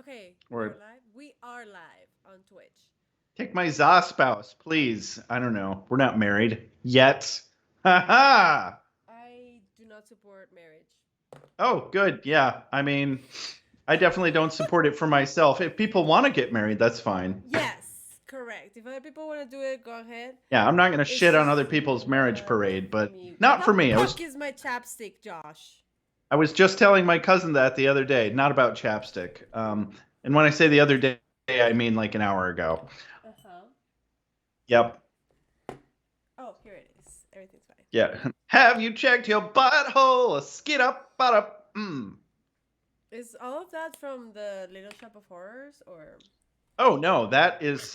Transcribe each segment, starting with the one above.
Okay, we're Or live. We are live on Twitch. take my za spouse, please. I don't know. We're not married yet. Ha ha. I do not support marriage. Oh, good. Yeah. I mean, I definitely don't support it for myself. If people want to get married, that's fine. Yes, correct. If other people want to do it, go ahead. Yeah, I'm not going to It's shit on just other people's marriage not parade, but me. What not the for me. fuck is my chapstick, Josh? I was just telling my cousin that the other day, not about chapstick. And when I say the other day, I mean like an hour ago. Uh huh. Yep. Oh, here it is. Everything's fine. Yeah. Have you checked your butthole? Skid up, butt up. Is all of that from the Little Shop of Horrors, or? Oh no, that is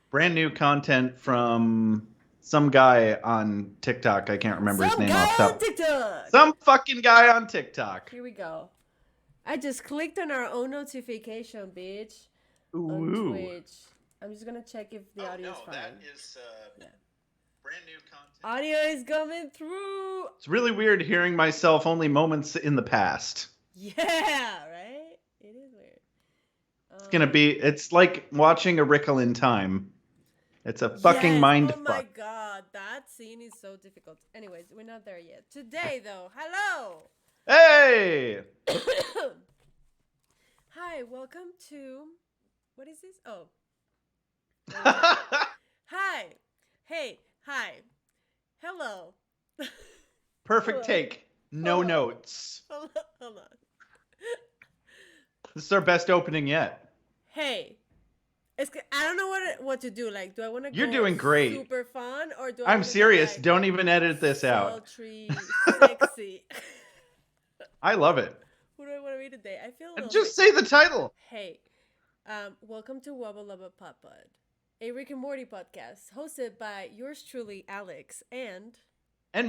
brand new content from some guy on TikTok. I can't remember his Some name guy off on top. TikTok. Some fucking guy on TikTok. Here we go. I just clicked on our own notification, bitch. On Ooh. Twitch. I'm just gonna check if the audio is fine. That is Yeah. brand new content. Audio is coming through. It's really weird hearing myself only moments in the past. Yeah, right? It is weird. It's like watching a Rickle in time. It's a fucking yes. mind Oh my fuck. god, that scene is so difficult. Anyways, we're not there yet. Today, though, hello. Hey! Hi, welcome to. What is this? Oh. Hi. Hey. Hi. Hello. Perfect Hello. take. No Hello. notes. Hold on. This is our best opening yet. Hey. I don't know what to do. Like, do I want to You're go doing great. super fun, or do I I'm want to serious. go like Don't even edit this out. sultry, sexy? I love it. Who do I want to be today? I feel a little Just sexy. say the title. Hey, welcome to Wubba Lubba PodPod, a Rick and Morty podcast hosted by yours truly, Alex, and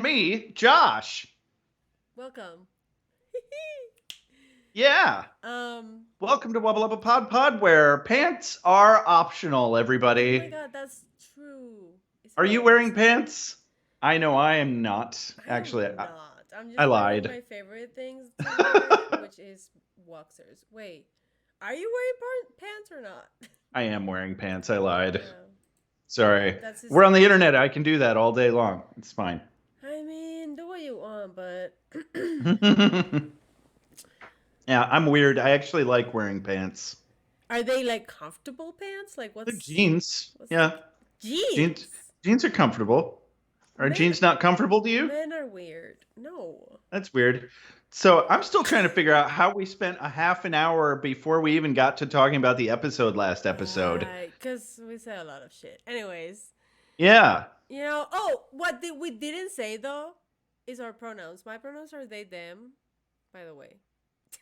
me, Josh. welcome. Yeah. Welcome to Wubba Lubba PodPod, where pants are optional, everybody. Oh my god, that's true. Are you wearing pants? I know I am not. Actually, I'm not. I'm just I wearing lied. my favorite things to wear, which is boxers. Wait, are you wearing pants or not? I am wearing pants. I lied. Yeah. Sorry. We're on the internet. I can do that all day long. It's fine. I mean, do what you want, but yeah, I'm weird. I actually like wearing pants. are they like comfortable pants? Like They're jeans. what's Yeah. jeans? Jeans are comfortable. Are jeans not comfortable to you? Men are weird. No. That's weird. So I'm still trying to figure out how we spent a half an hour before we even got to talking about the last episode. Because we said a lot of shit. Anyways. Yeah. You know, what we didn't say, though, is our pronouns. My pronouns are they, them, by the way.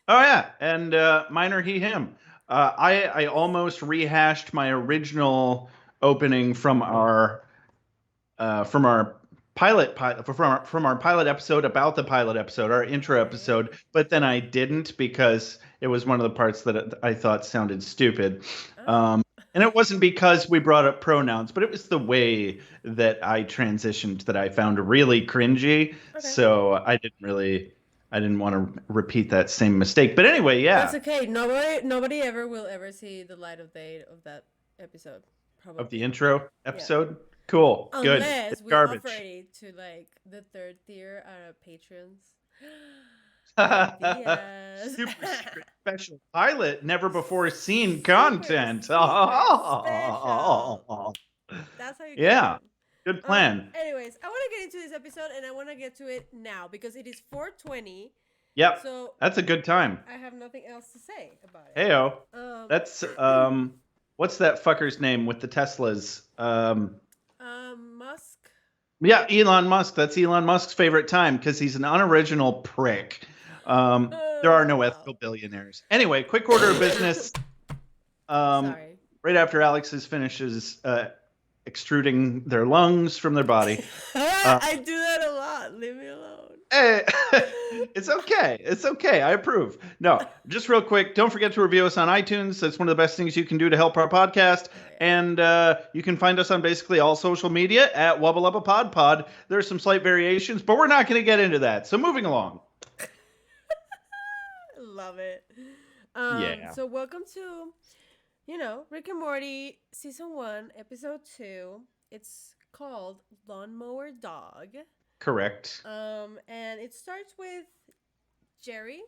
Oh, yeah. And mine are he, him. I almost rehashed my original opening from our pilot from our pilot episode about the pilot episode, our intro episode, but then I didn't because it was one of the parts that I thought sounded stupid. And it wasn't because we brought up pronouns, but it was the way that I transitioned that I found really cringy. Okay. So I didn't want to repeat that same mistake. But anyway, yeah. That's okay. Nobody ever will ever see the light of day of that episode. Probably. Of the intro episode? Yeah. Cool. Good. Unless we offer it to like the third tier patrons. Super secret special pilot, never before seen content. That's how you get Good plan. Anyways, I want to get into this episode and I want to get to it now because it is 4:20. Yep. So that's a good time. I have nothing else to say about it. Heyo. That's what's that fucker's name with the Teslas? Musk. Yeah, Elon Musk. That's Elon Musk's favorite time because he's an unoriginal prick. There are no ethical billionaires. Anyway, quick order of business. Sorry. Right after Alex finishes extruding their lungs from their body. I do that a lot. Leave me alone. Hey, it's okay. It's okay. I approve. No, just real quick. Don't forget to review us on iTunes. That's one of the best things you can do to help our podcast. And you can find us on basically all social media at Wubba Lubba PodPod. There's some slight variations, but we're not going to get into that. So moving along. Love it. Yeah. So welcome to, Rick and Morty season 1, episode 2. It's called Lawnmower Dog. Correct. And it starts with Jerry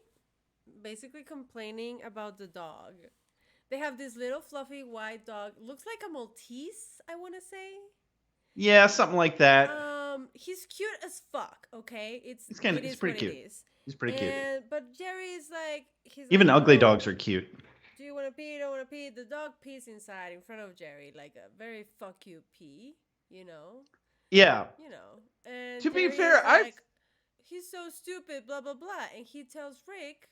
basically complaining about the dog. They have this little fluffy white dog. Looks like a Maltese, I want to say. Yeah, something like that. He's cute as fuck. Okay, it He's is pretty what it cute. is. He's pretty cute. But Jerry is like, he's Even like, ugly oh, dogs are cute. do you want to pee? Don't want to pee? The dog pees inside in front of Jerry, like a very fuck you pee. You know, Yeah. And To be Jerry fair, is like, he's so stupid, blah blah blah, and he tells Rick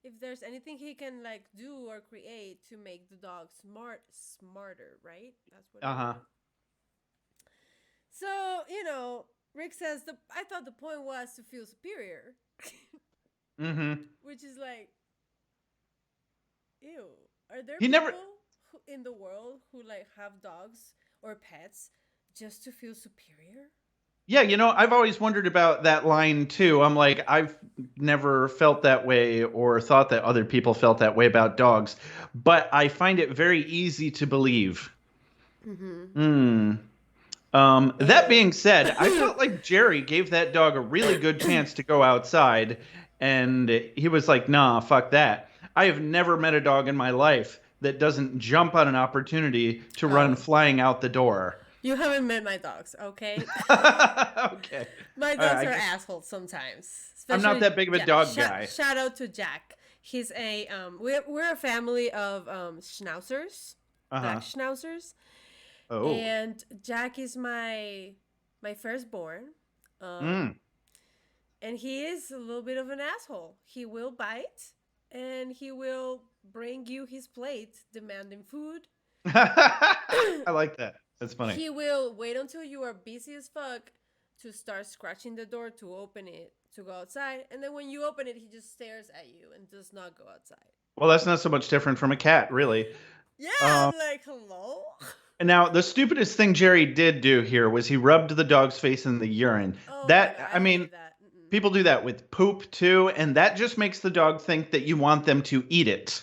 if there's anything he can like do or create to make the dog smarter, right? That's what. Uh-huh. So, Rick says I thought the point was to feel superior. Mm-hmm. Which is like, ew. Are there He people never in the world who like have dogs or pets just to feel superior? Yeah, I've always wondered about that line too. I'm like, I've never felt that way or thought that other people felt that way about dogs, but I find it very easy to believe. Hmm. That being said, I felt like Jerry gave that dog a really good chance to go outside, and he was like, nah, fuck that. I have never met a dog in my life that doesn't jump on an opportunity to run flying out the door. You haven't met my dogs, okay? Okay. My dogs are assholes sometimes. I'm not that big of a dog guy. Shout out to Jack. He's we're a family of schnauzers, black schnauzers. Oh. And Jack is my firstborn. And he is a little bit of an asshole. He will bite and he will bring you his plate demanding food. I like that. That's funny. He will wait until you are busy as fuck to start scratching the door to open it to go outside. And then when you open it, he just stares at you and does not go outside. Well, that's not so much different from a cat, really. Yeah, I'm like, hello? And now, the stupidest thing Jerry did do here was he rubbed the dog's face in the urine. Oh my God, I hate that. People do that with poop too, and that just makes the dog think that you want them to eat it.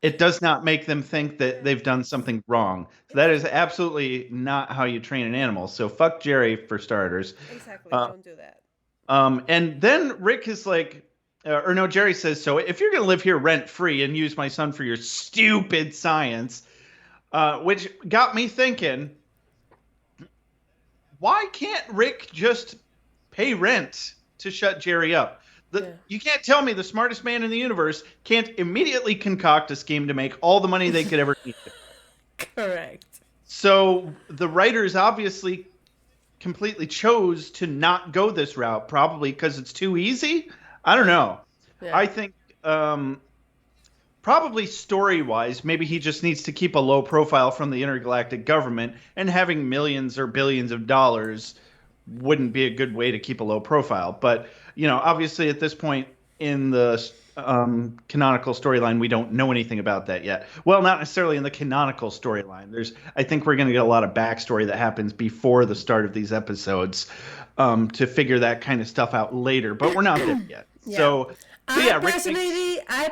It does not make them think that they've done something wrong. So that is absolutely not how you train an animal. So fuck Jerry for starters. Exactly. Don't do that. And then Rick is like, or no, Jerry says, so if you're going to live here rent free and use my son for your stupid science, which got me thinking, why can't Rick just pay rent to shut Jerry up? You can't tell me the smartest man in the universe can't immediately concoct a scheme to make all the money they could ever need. Correct. So the writers obviously completely chose to not go this route, probably because it's too easy. I don't know. Yeah. I think probably story-wise, maybe he just needs to keep a low profile from the intergalactic government, and having millions or billions of dollars wouldn't be a good way to keep a low profile. But, obviously at this point in the canonical storyline, we don't know anything about that yet. Well, not necessarily in the canonical storyline. I think we're going to get a lot of backstory that happens before the start of these episodes to figure that kind of stuff out later. But we're not there yet. Yeah. So I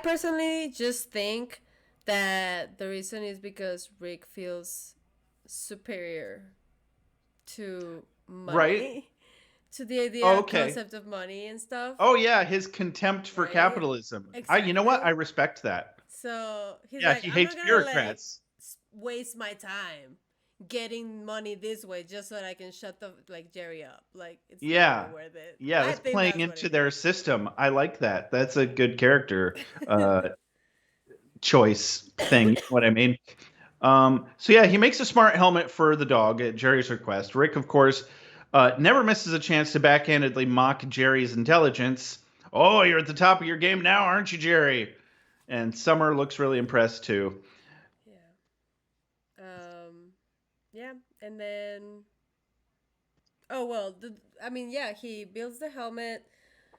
personally just think that the reason is because Rick feels superior to money. Right. To the idea concept of money and stuff. Oh yeah, his contempt for capitalism. Exactly. You know what? I respect that. So he's like, he hates bureaucrats. Waste my time getting money this way just so that I can shut Jerry up. It's not worth it. Yeah, that's playing into their system. I like that. That's a good character choice thing. You know what I mean? So yeah, he makes a smart helmet for the dog at Jerry's request. Rick, of course, never misses a chance to backhandedly mock Jerry's intelligence. Oh, you're at the top of your game now, aren't you, Jerry? And Summer looks really impressed too. Yeah. Yeah, and then, he builds the helmet.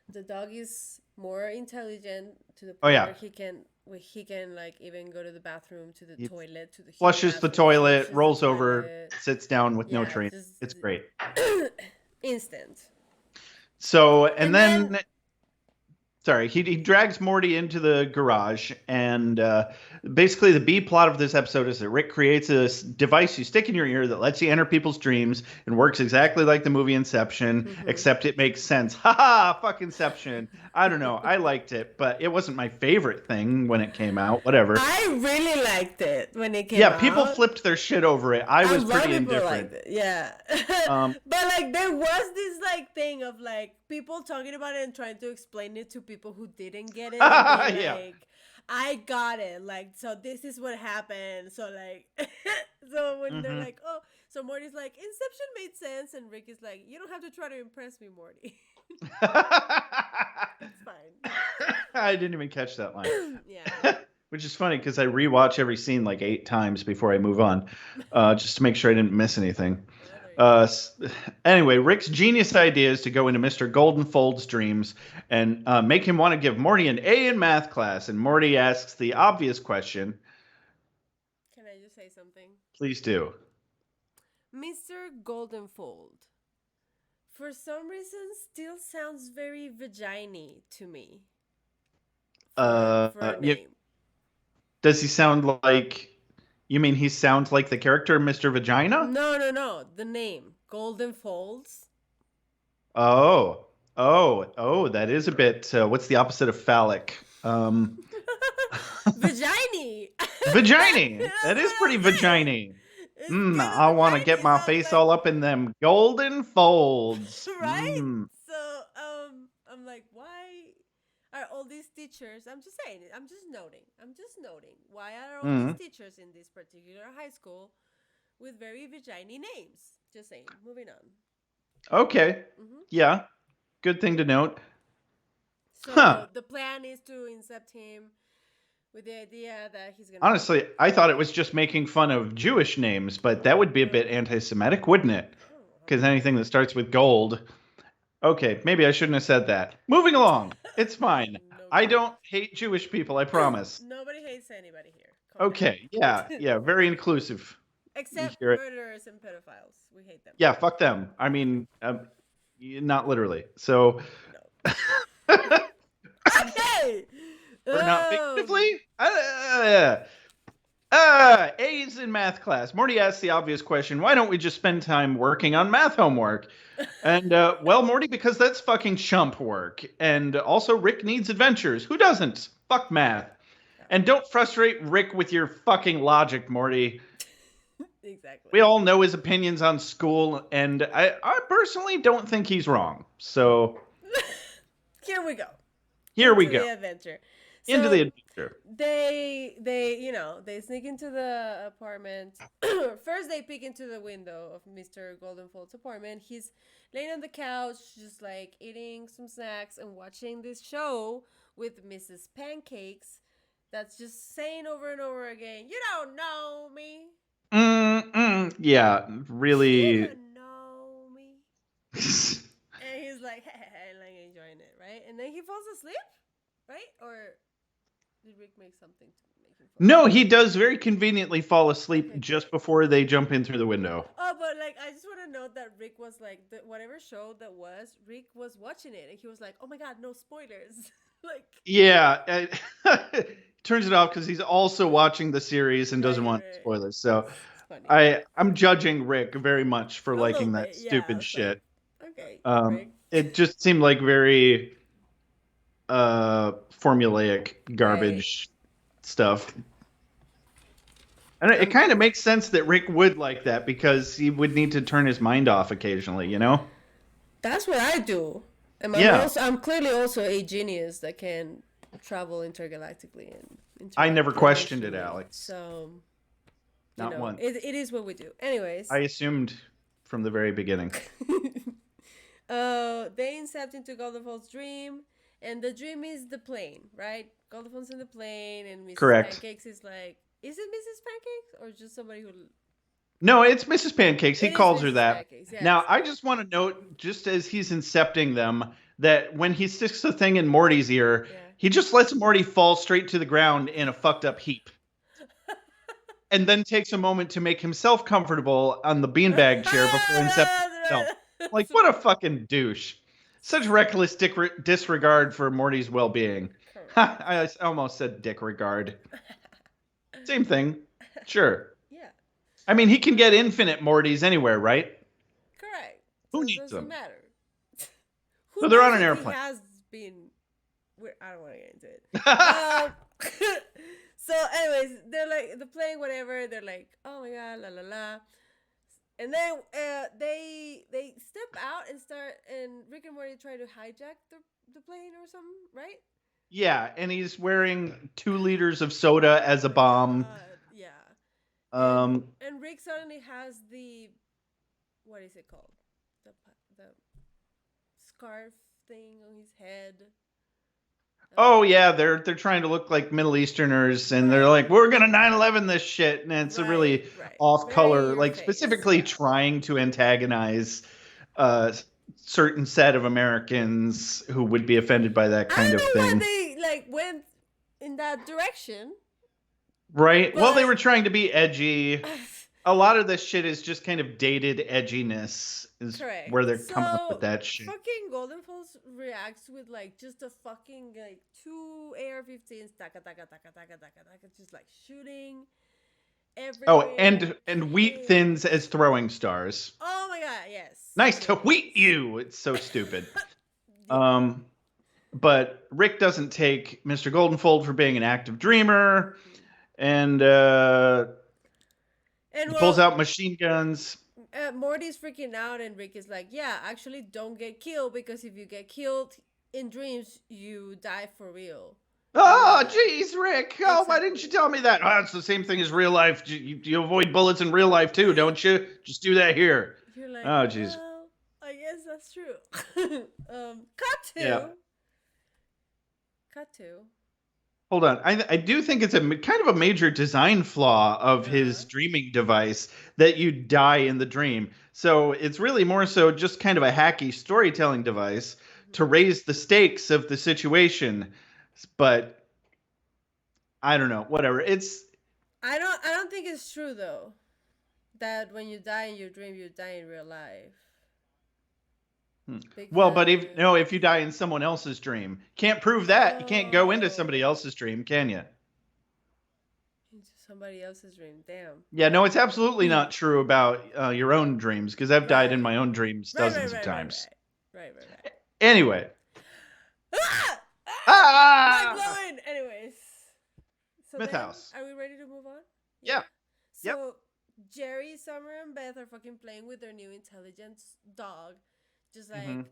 The dog is more intelligent to the point where he can even go to the bathroom, to the toilet, to the flushes the toilet, rolls over, sits down with no training. It's great. Instant. So and then Sorry, he drags Morty into the garage, and basically the B plot of this episode is that Rick creates this device you stick in your ear that lets you enter people's dreams and works exactly like the movie Inception, Mm-hmm. except it makes sense. Ha ha! Fuck Inception. I don't know. I liked it, but it wasn't my favorite thing when it came out. Whatever. I really liked it when it came Yeah, out. people flipped their shit over it. I was A lot pretty of people indifferent. liked it, yeah. But like there was this like thing of like people talking about it and trying to explain it to people who didn't get it. And being Yeah. like, I got it. Like, so this is what happened. So like, so when they're like, oh, so Morty's like, Inception made sense, and Rick is like, you don't have to try to impress me, Morty. It's fine. I didn't even catch that line. Yeah. Which is funny because I rewatch every scene like 8 times before I move on, just to make sure I didn't miss anything. Anyway, Rick's genius idea is to go into Mr. Goldenfold's dreams and make him want to give Morty an A in math class. And Morty asks the obvious question. Can I just say something? Please do. Mr. Goldenfold, for some reason, still sounds very vagina-y to me. For a name. Does he sound like... You mean he sounds like the character Mr. Vagina? No. The name. Golden Folds. Oh, that is a bit... what's the opposite of phallic? Vagina. Vagina. That is pretty vagina. I want to get my face all up in them golden folds. Right? So, I'm like, why are all these teachers, I'm just saying it, I'm just noting, why are all these teachers in this particular high school with very vagina names? Just saying, moving on. Okay. Yeah. Good thing to note. So the plan is to incept him with the idea that he's going to... Honestly, I thought it was just making fun of Jewish names, but that would be a bit anti-Semitic, wouldn't it? Because anything that starts with gold... Okay, maybe I shouldn't have said that. Moving along. It's fine. I don't hate Jewish people, I promise. Nobody hates anybody here. Okay, yeah, very inclusive. Except murderers and pedophiles. We hate them. Yeah, fuck them. I mean, not literally. So... No. Okay! Or not figuratively? A's in math class. Morty asks the obvious question, why don't we just spend time working on math homework? And, well, Morty, because that's fucking chump work. And also, Rick needs adventures. Who doesn't? Fuck math. And don't frustrate Rick with your fucking logic, Morty. Exactly. We all know his opinions on school, and I personally don't think he's wrong. So... Here we go. Here we go. The adventure. So into the adventure. They sneak into the apartment. First, they peek into the window of Mr. Goldenfold's apartment. He's laying on the couch, just like eating some snacks and watching this show with Mrs. Pancakes. That's just saying over and over again, "You don't know me." Yeah, really. You don't know me. And he's like, like enjoying it, right? And then he falls asleep, right? Or did Rick make something to make him fall asleep? No, he does very conveniently fall asleep just before they jump in through the window. Oh, but like, I just want to note that Rick was like, whatever show that was, Rick was watching it, and he was like, "Oh my god, no spoilers!" Like, yeah, turns it off because he's also watching the series and doesn't want spoilers. So I'm judging Rick very much for liking that stupid shit. Okay. It just seemed like very formulaic garbage stuff. And it kind of makes sense that Rick would like that because he would need to turn his mind off occasionally, you know? That's what I do. And I'm clearly also a genius that can travel intergalactically. I never questioned it, Alex. So, not once. It is what we do. Anyways. I assumed from the very beginning. They incept into Goldenfold's dream, and the dream is the plane, right? Goldenfold's in the plane, and Mrs. Pancakes is like, is it Mrs. Pancakes or just somebody who? No, it's Mrs. Pancakes. He calls her that. Yes. Now, I just want to note, just as he's incepting them, that when he sticks the thing in Morty's ear, he just lets Morty fall straight to the ground in a fucked up heap. And then takes a moment to make himself comfortable on the beanbag chair before incepting himself. Like, what a fucking douche. Such reckless disregard for Morty's well-being. Correct. I almost said dick regard. Same thing. Sure. Yeah, I mean, he can get infinite Mortys anywhere, right? correct. So Who it needs doesn't them? matter. So Who they're knows on an if he airplane. has been? I don't want to get into it. So, anyways, they're playing whatever. They're like, oh my god, la la la. And then they step out and start, and Rick and Morty try to hijack the plane or something, right? Yeah, and he's wearing 2 liters of soda as a Oh my bomb. god, yeah. And Um, and Rick suddenly has the, what is it called? The scarf thing on his head. oh yeah, they're trying to look like Middle Easterners, and they're Right, like, we're gonna 9/11 this shit, and it's a right, really right. off Very in color, your like face. specifically Yeah. trying to antagonize a certain set of Americans who would be offended by that I kind don't of know why thing. they went in that direction, Right? Well, they but were trying to be edgy. A lot of this shit is just kind of dated edginess, is correct. where they're coming up with So that shit. fucking Golden Pulse reacts with just a fucking two AR-15s, taka taka taka taka taka taka, just shooting Oh, everywhere. and wheat thins Chaos. as throwing stars. Oh my god, yes, Nice to wheat yes. you. It's so stupid. Yeah. Um, but Rick doesn't take Mr. Goldenfold for being an active dreamer, Mhm. and And he pulls well, out machine guns. Morty's freaking out, and Rick is like, "Yeah, actually, don't get killed because if you get killed in dreams, you die for real in real Oh, life." jeez, Rick. Oh, why didn't you Exactly. tell me that? Oh, it's the same thing as real life. You avoid bullets in real life too, don't you? Just do that here. You're like, Oh, jeez. well, I guess that's true. Cut Yeah. to, cut to. Hold on. I do think it's a kind of a major design flaw of his Uh dreaming device that you die in the dream. So it's really more so just kind of a hacky storytelling device to huh. raise the stakes of the situation. But I don't know. Whatever. It's I don't think it's true though that when you die in your dream, you die in real life well, but if you because die in someone else's dream, can't prove that. You can't go into somebody oh, else's dream, can you? into somebody else's dream. Damn. Yeah, no, it's absolutely not true about your own dreams because I've died in Right. my own dreams Right, right, dozens of right, right, times. right. Right, right, right. Anyway, Ah! Ah! Mind ah, blowing! Anyways. So Myth then, House. are we ready to move on? Yeah. Yeah. Yep. So, Jerry, Summer, and Beth are fucking playing with their new intelligence dog. Just Hmm.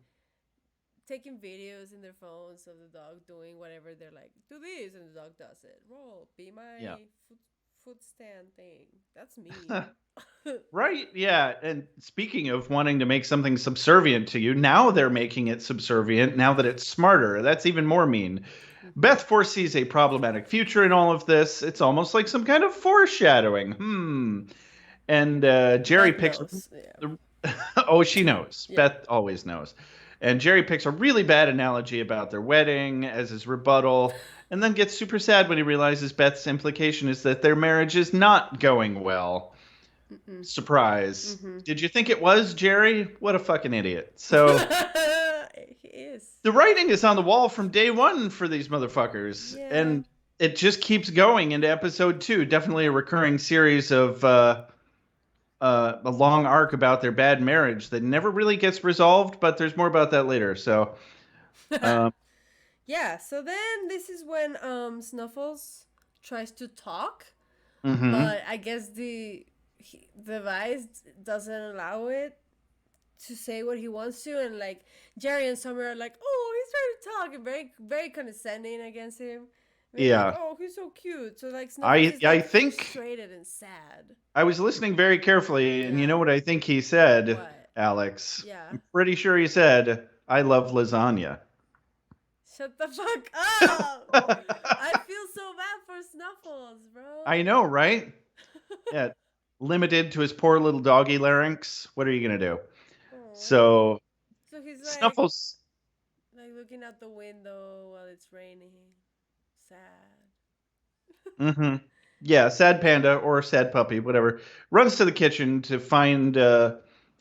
taking videos in their phones of the dog doing whatever. They're like, do this, and the dog does it. Roll, be my Yeah. foot stand thing. That's mean. Right. Yeah. And speaking of wanting to make something subservient to you, now they're making it subservient now that it's smarter. That's even more mean. Mm-hmm. Beth foresees a problematic future in all of this. It's almost like some kind of foreshadowing. And Jerry Beth picks. knows. Yeah. Oh, she knows. Yeah. Beth always knows. And Jerry picks a really bad analogy about their wedding as his rebuttal, and then gets super sad when he realizes Beth's implication is that their marriage is not going well. Mm-mm. Surprise. Mm-hmm. Did you think it was, Jerry? What a fucking idiot. So He is. the writing is on the wall from day one for these motherfuckers. Yeah. And it just keeps going into episode 2. Definitely a recurring series of a long arc about their bad marriage that never really gets resolved, but there's more about that later. So, um, Yeah, so then this is when Snuffles tries to talk, mhm. but I guess the device doesn't allow it to say what he wants to, and Jerry and Summer are like, "Oh, he's trying to talk," and very very condescending against him, being like, Yeah. "Oh, he's so cute." So Snuffles I is I think frustrated and sad. I was listening very carefully, and you know Yeah. what I think he said, What? Alex? Yeah. I'm pretty sure he said, "I love lasagna." Shut the fuck up! I feel so bad for Snuffles, bro. I know, right? Yeah. Limited to his poor little doggy larynx. What are you gonna do? Aw. So So he's Snuffles. looking out the window while it's raining. Sad. Hmm. Yeah, sad panda or sad puppy, whatever, runs to the kitchen to find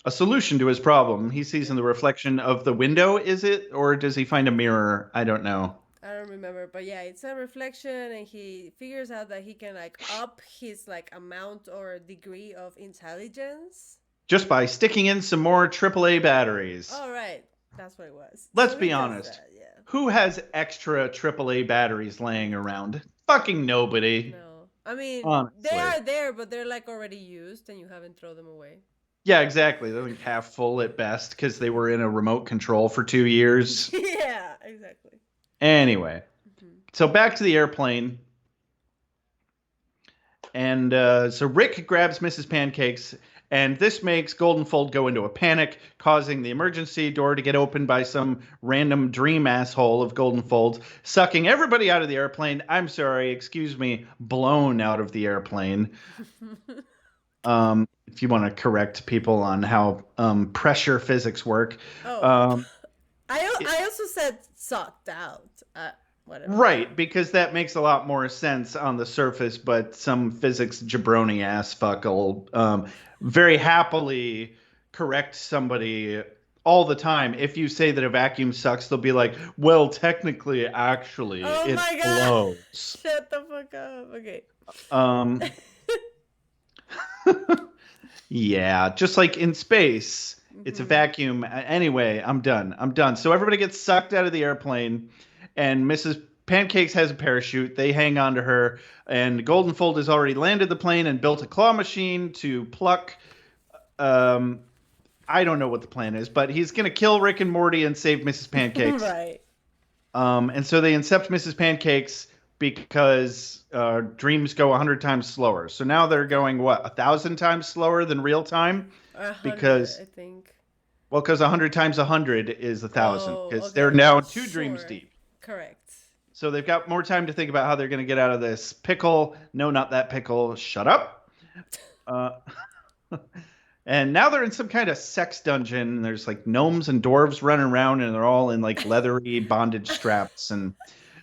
a solution to his problem. He sees in the reflection of the window, is it? Or does he find a mirror? I don't know. I don't remember, but yeah, it's a reflection, and he figures out that he can like up his like amount or degree of intelligence. Just by sticking in some more AAA batteries. All right, that's what it was. Let's So be he does honest. that, yeah. Who has extra AAA batteries laying around? Fucking nobody. No, I mean Honestly. they are there, but they're like already used, and you haven't thrown them away. Yeah, exactly. They're like half full at best because they were in a remote control for 2 years. Yeah, exactly. Anyway, so back to the airplane. And so Rick grabs Mrs. Pancakes, and this makes Goldenfold go into a panic, causing the emergency door to get opened by some random dream asshole of Goldenfold, sucking everybody out of the airplane. I'm sorry, excuse me, blown out of the airplane. If you want to correct people on how pressure physics work. Oh. I also said sucked out. Whatever. Right, because that makes a lot more sense on the surface, but some physics jabroni ass fuck will very happily correct somebody all the time. If you say that a vacuum sucks, they'll be like, well, technically, actually, it blows. Shut the fuck up. Okay. Yeah, just like in space, it's a vacuum. Anyway, I'm done. So everybody gets sucked out of the airplane, and Mrs. Pancakes has a parachute. They hang on to her, and Goldenfold has already landed the plane and built a claw machine to pluck. I don't know what the plan is, but he's going to kill Rick and Morty and save Mrs. Pancakes. Right. And so they incept Mrs. Pancakes because dreams go 100 times slower. So now they're going, 1,000 times slower than real time? 100, I think. Well, because 100 times 100 is 1,000. Because they're now 2 dreams deep. Correct. So they've got more time to think about how they're going to get out of this pickle. No, not that pickle. Shut up. And now they're in some kind of sex dungeon. There's like gnomes and dwarves running around, and they're all in like leathery bondage straps. And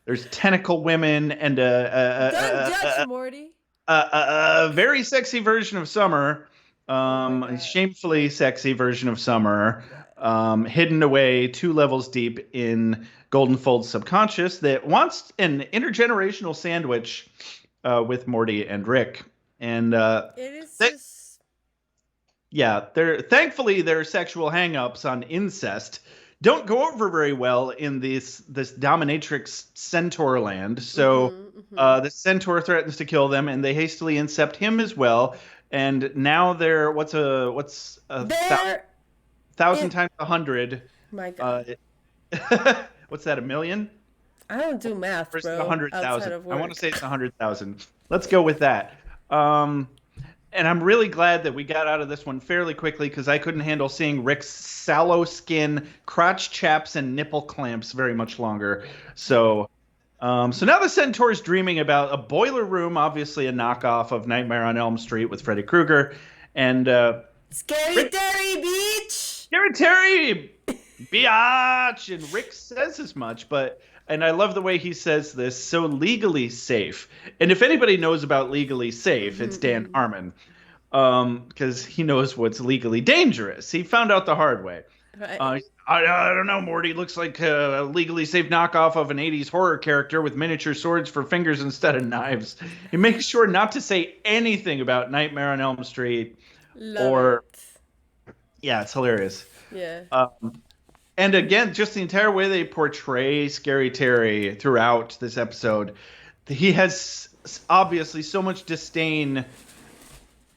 there's tentacle women and Don't judge Morty. A very sexy version of Summer. A shamefully sexy version of Summer. Hidden away 2 levels deep in Goldenfold's subconscious that wants an intergenerational sandwich with Morty and Rick. And it is just... Yeah, thankfully their sexual hang-ups on incest don't go over very well in this dominatrix centaur land. So the centaur threatens to kill them, and they hastily incept him as well. And now they're what's a 1,000 times 100? My God. What's that? 1,000,000? I don't do math, bro. 100,000. I want to say it's 100,000. Let's go with that. And I'm really glad that we got out of this one fairly quickly because I couldn't handle seeing Rick's sallow skin, crotch chaps, and nipple clamps very much longer. So now the Centaur's dreaming about a boiler room, obviously a knockoff of Nightmare on Elm Street with Freddy Krueger. And Scary Terry, bitch! Scary Terry, biatch! And Rick says as much, and I love the way he says this, so legally safe. And if anybody knows about legally safe, it's Dan Harmon. Because he knows what's legally dangerous. He found out the hard way. Right. I don't know, Morty. Looks like a legally safe knockoff of an 80s horror character with miniature swords for fingers instead of knives. He makes sure not to say anything about Nightmare on Elm Street. Love it. Yeah, it's hilarious. Yeah. And again, just the entire way they portray Scary Terry throughout this episode, he has obviously so much disdain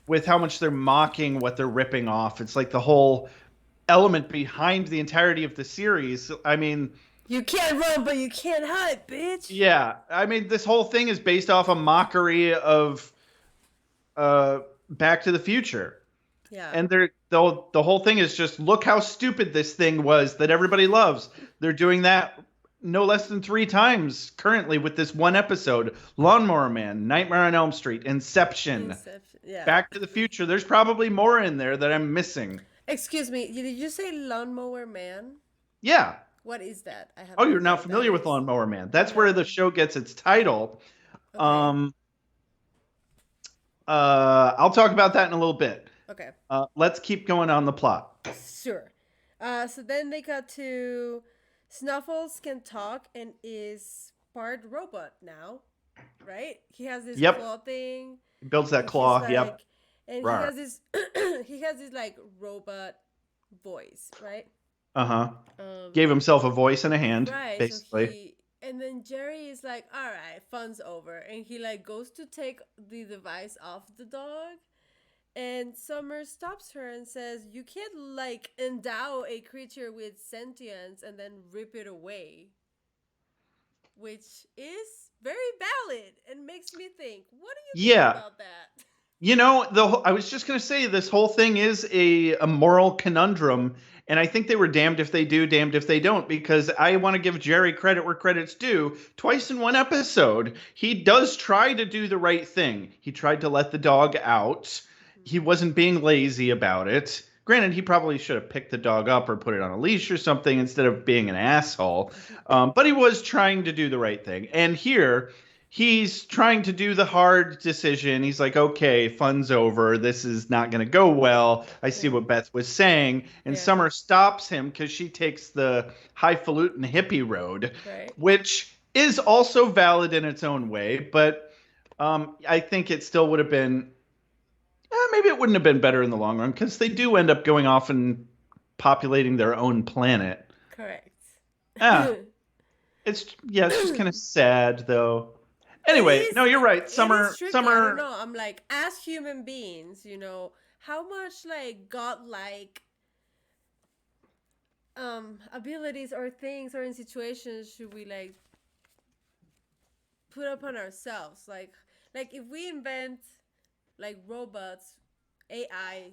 with how much they're mocking what they're ripping off. It's like the whole element behind the entirety of the series. I mean, you can't run, but you can't hide, bitch. Yeah. I mean, this whole thing is based off a mockery of Back to the Future. Yeah. And the whole thing is just look how stupid this thing was that everybody loves. They're doing that no less than 3 times currently with this one episode. Lawnmower Man, Nightmare on Elm Street, Inception. Yeah. Back to the Future. There's probably more in there that I'm missing. Excuse me, did you say Lawnmower Man? Yeah. What is that? You're not familiar with Lawnmower Man. That's where the show gets its title. Okay. I'll talk about that in a little bit. Okay. Let's keep going on the plot. Sure. So then they got to Snuffles can talk and is part robot now, right? He has this Yep. claw thing, He builds that and he's claw. Yep. like, and he Rawr. has this, he has this like robot voice, right? Uh-huh. Um, Gave himself a voice and a hand, right. So basically. and then Jerry is like, all right, fun's over, and he like goes to take the device off the dog. And Summer stops her and says, "You can't like endow a creature with sentience and then rip it away." Which is very valid and makes me think, what do you think Yeah. about that? I was just going to say this whole thing is a moral conundrum, and I think they were damned if they do, damned if they don't, because I want to give Jerry credit where credit's due. Twice in one episode, he does try to do the right thing. He tried to let the dog out. He wasn't being lazy about it. Granted, he probably should have picked the dog up or put it on a leash or something instead of being an asshole. But he was trying to do the right thing. And here, he's trying to do the hard decision. He's like, okay, fun's over. This is not going to go well. I see what Beth was saying. And Yeah. Summer stops him because she takes the highfalutin hippie road, Right. which is also valid in its own way. But I think it still would have been, maybe it wouldn't have been better in the long run because they do end up going off and populating their own planet. Correct. Yeah. It's just kind of sad though. Anyway, no, you're right. It Summer, is tricky. I don't Summer. know. I'm like, as human beings, how much like godlike abilities or things or in situations should we like put upon ourselves? Like if we invent like robots, AI,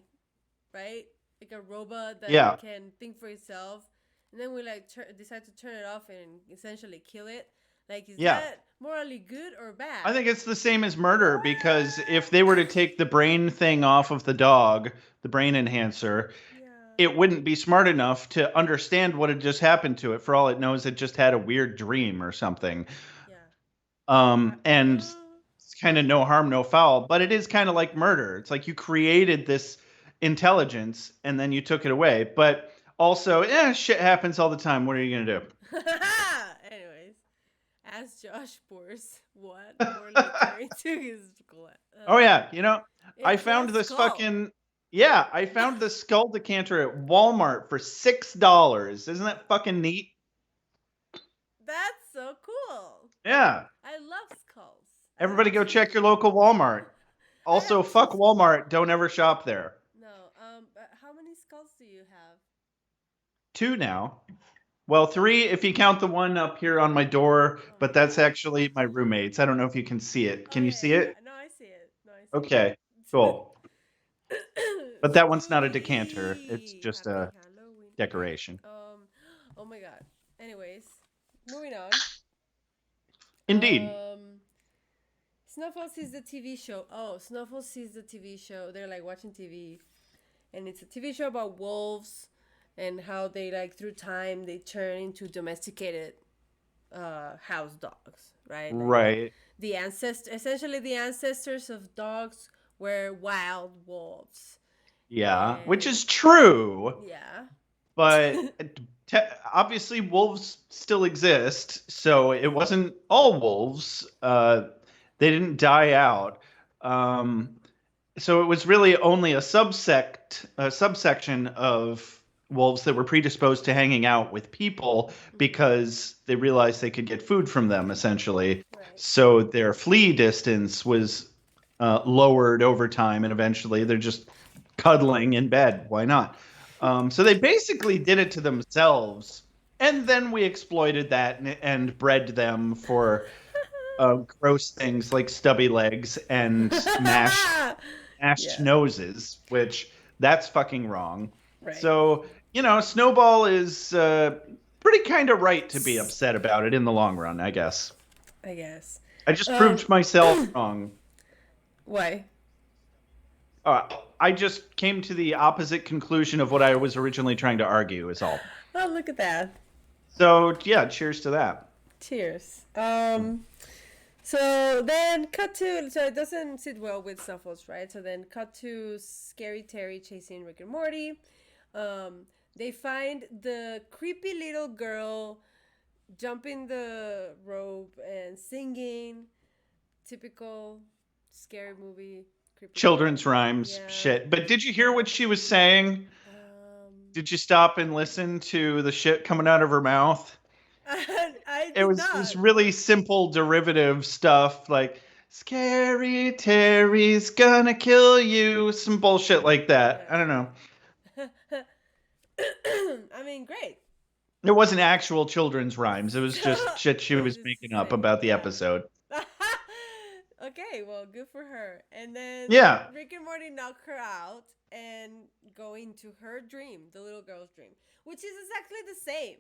right? Like a robot that Yeah, can think for itself, and then we like decide to turn it off and essentially kill it. Like, is yeah. that morally good or bad? I think it's the same as murder because if they were to take the brain thing off of the dog, the brain enhancer, Yeah. it wouldn't be smart enough to understand what had just happened to it. For all it knows, it just had a weird dream or something. Yeah. And it's kind of no harm, no foul, but it is kind of like murder. It's like you created this intelligence and then you took it away. But also, shit happens all the time. What are you gonna do? Anyways, as Josh pours what more liquor into his glass. Oh yeah, I It's found a this skull. I found this skull decanter at Walmart for $6. Isn't that fucking neat? That's so cool. Yeah. I love skulls. Everybody go check your local Walmart. Also, fuck Walmart. Don't ever shop there. No. But how many skulls do you have? 2 now. Well, 3 if you count the one up here on my door, but that's actually my roommate's. I don't know if you can see it. Can you see it? No, I see it. Okay, cool. But that one's not a decanter. It's just Happy a Halloween. decoration. Oh my god. Anyways, moving on. Indeed. Snuffles sees the TV show. Oh, Snuffles sees the TV show. They're like watching TV, and it's a TV show about wolves and how they like through time they turn into domesticated house dogs, right? Like, Right. essentially the ancestors of dogs were wild wolves. Yeah, which And is true. yeah. But obviously wolves still exist, so it wasn't all wolves. They didn't die out. So it was really only a subsection of wolves that were predisposed to hanging out with people because they realized they could get food from them, essentially. Right. So their flee distance was lowered over time, and eventually they're just cuddling in bed. Why not? So they basically did it to themselves, and then we exploited that and bred them for gross things like stubby legs and mashed noses, which that's fucking wrong. Right. So, Snowball is pretty kind of right to be upset about it in the long run, I guess. I just proved myself wrong. Why? I just came to the opposite conclusion of what I was originally trying to argue, is all. Oh, look at that. So, yeah, cheers to that. Cheers. So then cut to, so it doesn't sit well with Snuffles, right? So then cut to Scary Terry chasing Rick and Morty. Um, they find the creepy little girl jumping the rope and singing. Typical scary movie, creepy girl. Children's rhymes, Yeah. shit. But did you hear what she was saying? Did you stop and listen to the shit coming out of her mouth? I It did was not. this really simple derivative stuff like Scary Terry's gonna kill you, some bullshit like that. I don't know. Yeah. I mean, great. It wasn't actual children's rhymes. It was just shit she It was was just making up saying, about the yeah. episode. Okay, well, good for her. And then Yeah. Rick and Morty knock her out and go into her dream, the little girl's dream, which is exactly the same,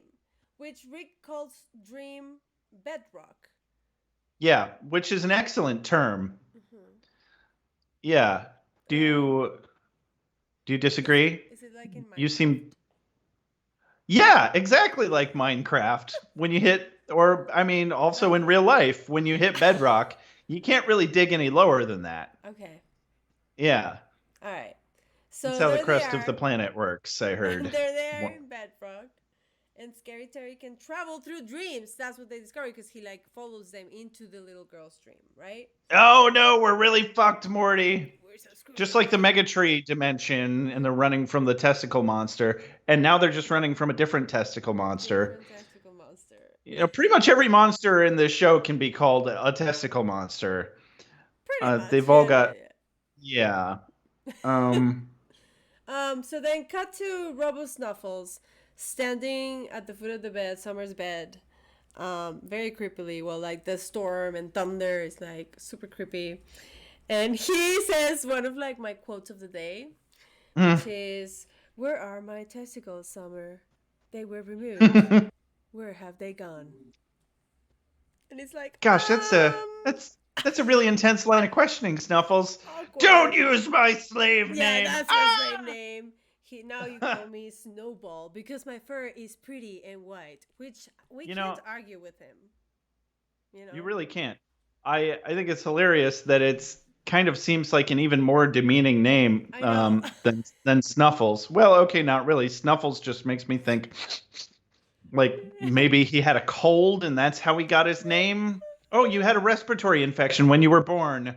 which Rick calls dream bedrock. Yeah, which is an excellent term. Mm-hmm. Yeah. Do Um, you disagree? is it like in You Minecraft? seem Yeah, exactly like Minecraft. When you hit or I mean also in real life, when you hit bedrock, you can't really dig any lower than that. Okay. Yeah. All right. That's So how the there they crust of the are. planet works, I heard. They're there in Bedrock. And Scary Terry can travel through dreams. That's what they discover because he like follows them into the little girl's dream, right? Oh no, we're really fucked, Morty. We're so Just like screwed. the Megatree dimension and they're running from the testicle monster, and now they're just running from a different testicle monster. Different testicle monster. You know, pretty much every monster in this show can be called a testicle monster. Pretty much, They've all yeah, yeah, got yeah. yeah. Um So then cut to Robo Snuffles standing at the foot of the bed, Summer's bed, very creepily. Well, like the storm and thunder is like super creepy. And he says one of like my quotes of the day, which is, "Where are my testicles, Summer? They were removed. Where have they gone?" And it's like, Gosh, that's a really intense line of questioning, Snuffles. Don't awkward. use my slave Yeah, name. that's my slave name. Now you call me Snowball because my fur is pretty and white, which we You can't know, argue with him. You you know. really can't. I think it's hilarious that it's kind of seems like an even more demeaning name I know. than Snuffles. Well, okay, not really. Snuffles just makes me think like maybe he had a cold and that's how he got his name. Oh, you had a respiratory infection when you were born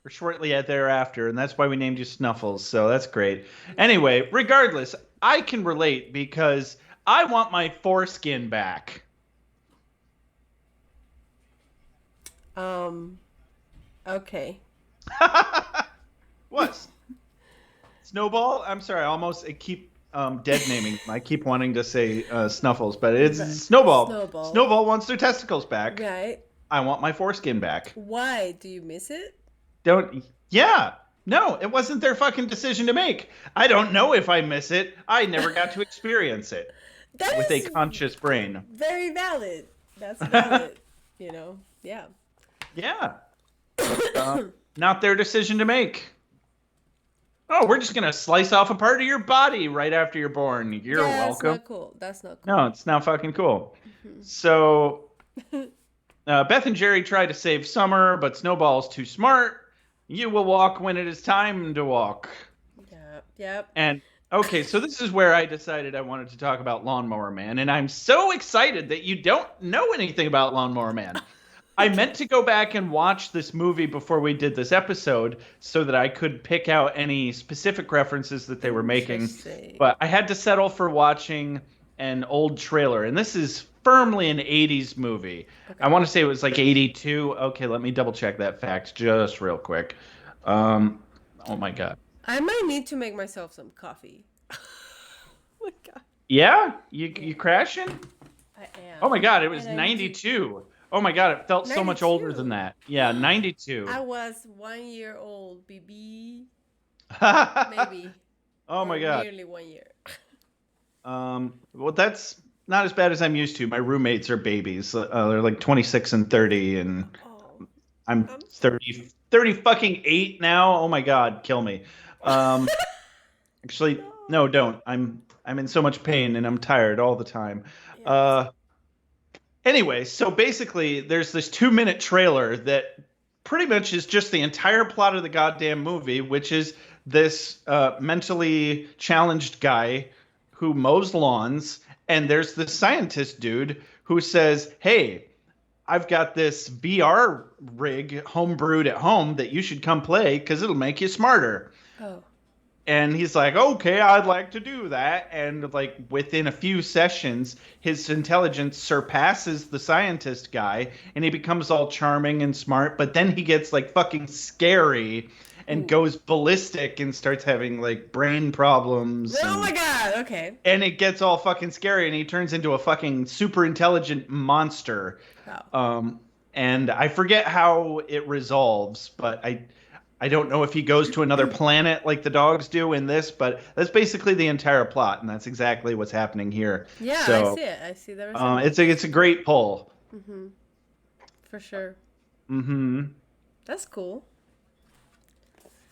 or shortly thereafter, and that's why we named you Snuffles. So that's great. Anyway, regardless, I can relate because I want my foreskin back. um. Okay. What? Snowball? I'm sorry, I almost I keep dead naming. I keep wanting to say Snuffles, but it's But Snowball. Snowball. Snowball wants their testicles back. Right. I want my foreskin back. Why do you miss it? Don't. Yeah. No, it wasn't their fucking decision to make. I don't know if I miss it. I never got to experience it That with a is conscious brain. very valid. That's valid. You know. Yeah. Yeah. But not their decision to make. Oh, we're just gonna slice off a part of your body right after you're born. You're Yeah, that's welcome. not cool. That's not No, cool. it's not fucking cool. So Beth and Jerry try to save Summer, but Snowball's too smart. You will walk when it is time to walk. Yeah. Yep. And okay, so this is where I decided I wanted to talk about Lawnmower Man, and I'm so excited that you don't know anything about Lawnmower Man. I meant to go back and watch this movie before we did this episode so that I could pick out any specific references that they were making, Interesting. but I had to settle for watching an old trailer, and this is firmly an 80s movie. Okay. I want to say it was like 82. Okay, let me double check that fact just real quick. Oh my god. I might need to make myself some coffee. Oh my god. Yeah? Yeah, You crashing? I am. Oh my god, it was And I need to. 92. Oh my god, it felt so much older than 92. that. Yeah, 92. I was 1 year old, baby. Oh Maybe. my Or god. nearly 1 year. Well, that's not as bad as I'm used to. My roommates are babies. They're like 26 and 30, and Oh, I'm I'm 30 fucking 8 now. Oh my god, kill me. Um, actually, no. no, don't. I'm in so much pain and I'm tired all the time. Yeah, Uh, Anyway, so basically, there's this 2 minute trailer that pretty much is just the entire plot of the goddamn movie, which is this mentally challenged guy who mows lawns, and there's this scientist dude who says, "Hey, I've got this VR rig homebrewed at home that you should come play because it'll make you smarter." Oh. And he's like, okay, I'd like to do that. And like within a few sessions, his intelligence surpasses the scientist guy and he becomes all charming and smart. But then he gets like fucking scary and Ooh. goes ballistic and starts having like brain problems. Oh my god, okay. And it gets all fucking scary and he turns into a fucking super intelligent monster. Wow. And I forget how it resolves, but I don't know if he goes to another planet like the dogs do in this, but that's basically the entire plot, and that's exactly what's happening here. Yeah, I So see it. I see the it's a great pull. Mm-hmm. For sure. Mm-hmm. That's cool.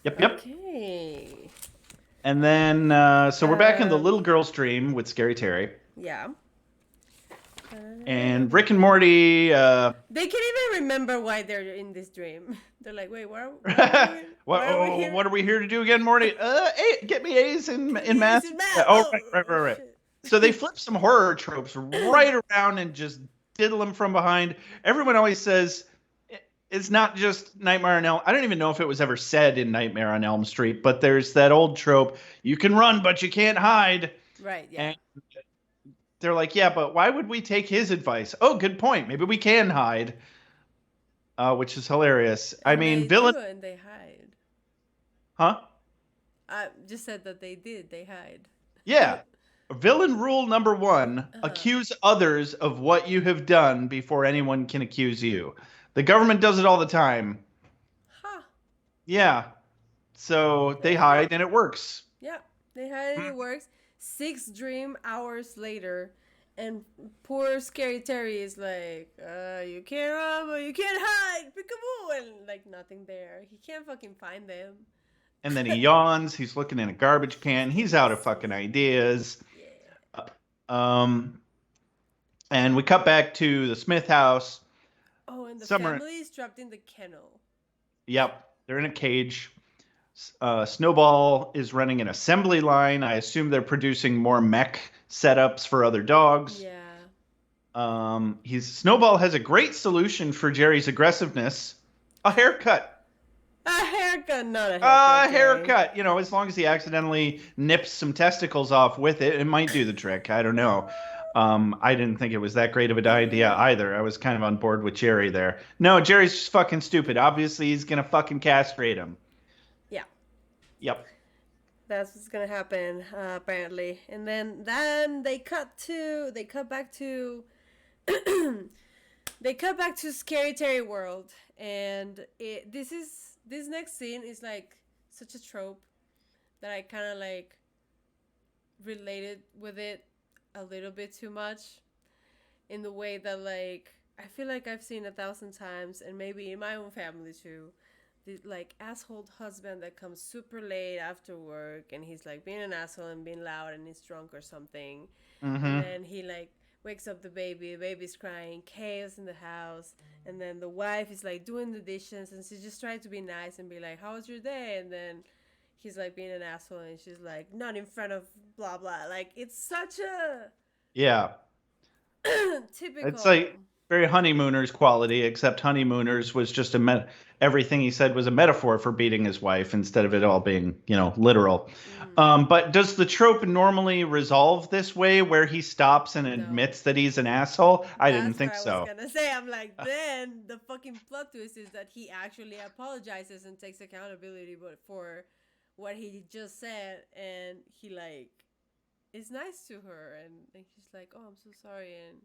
Yep, yep. Okay. And then so we're back in the little girl's dream with Scary Terry. Yeah. And Rick and Morty. They can't even remember why they're in this dream. They're like, wait, why are we what are we here to do again, Morty? Get me A's in math. Yeah, right. Shit. So they flip some horror tropes right around and just diddle them from behind. Everyone always says it's not just Nightmare on Elm. I don't even know if it was ever said in Nightmare on Elm Street, but there's that old trope: you can run, but you can't hide. Right. Yeah. And they're like, yeah, but why would we take his advice? Oh, good point. Maybe we can hide, which is hilarious. And I mean, they villain. do, and they hide. Huh? I just said that they did. They hide. Yeah. Villain rule number one, accuse others of what you have done before anyone can accuse you. The government does it all the time. Huh. Yeah. So they hide and it works. Yeah. They hide and it works. 6 dream hours later, and poor Scary Terry is like, you can't run, but you can't hide. Peekaboo! And like nothing there. He can't fucking find them. And then he yawns. He's looking in a garbage can. He's out of fucking ideas. And we cut back to the Smith house. Oh, and the family is trapped in the kennel. Yep, they're in a cage. Snowball is running an assembly line. I assume they're producing more mech setups for other dogs. Yeah. Snowball has a great solution for Jerry's aggressiveness: a haircut. A haircut, not a haircut. A haircut. You know, as long as he accidentally nips some testicles off with it, it might do the trick. I don't know. I didn't think it was that great of an idea either. I was kind of on board with Jerry there. No, Jerry's just fucking stupid. Obviously, he's gonna fucking castrate him. Yeah. Yep. That's what's gonna happen, apparently. And then they cut back to they cut back to Scary Terry world, and this next scene is like such a trope that I kind of like related with it a little bit too much, in the way that like I feel like I've seen 1,000 times, and maybe in my own family too, the like asshole husband that comes super late after work, and he's like being an asshole and being loud, and he's drunk or something. Mm-hmm. And then he like wakes up the baby's crying, chaos in the house, and then the wife is like doing the dishes, and she's just trying to be nice and be like, how was your day? And then he's like being an asshole, and she's like, not in front of blah blah. Like, it's such a typical. It's like very Honeymooners quality, except Honeymooners was just everything he said was a metaphor for beating his wife instead of it all being, literal. But does the trope normally resolve this way, where he stops and admits that he's an asshole? I didn't think so. I was gonna say, I'm like, then the fucking plot twist is that he actually apologizes and takes accountability, but for what he just said, and he like is nice to her, and he's like, oh, I'm so sorry, and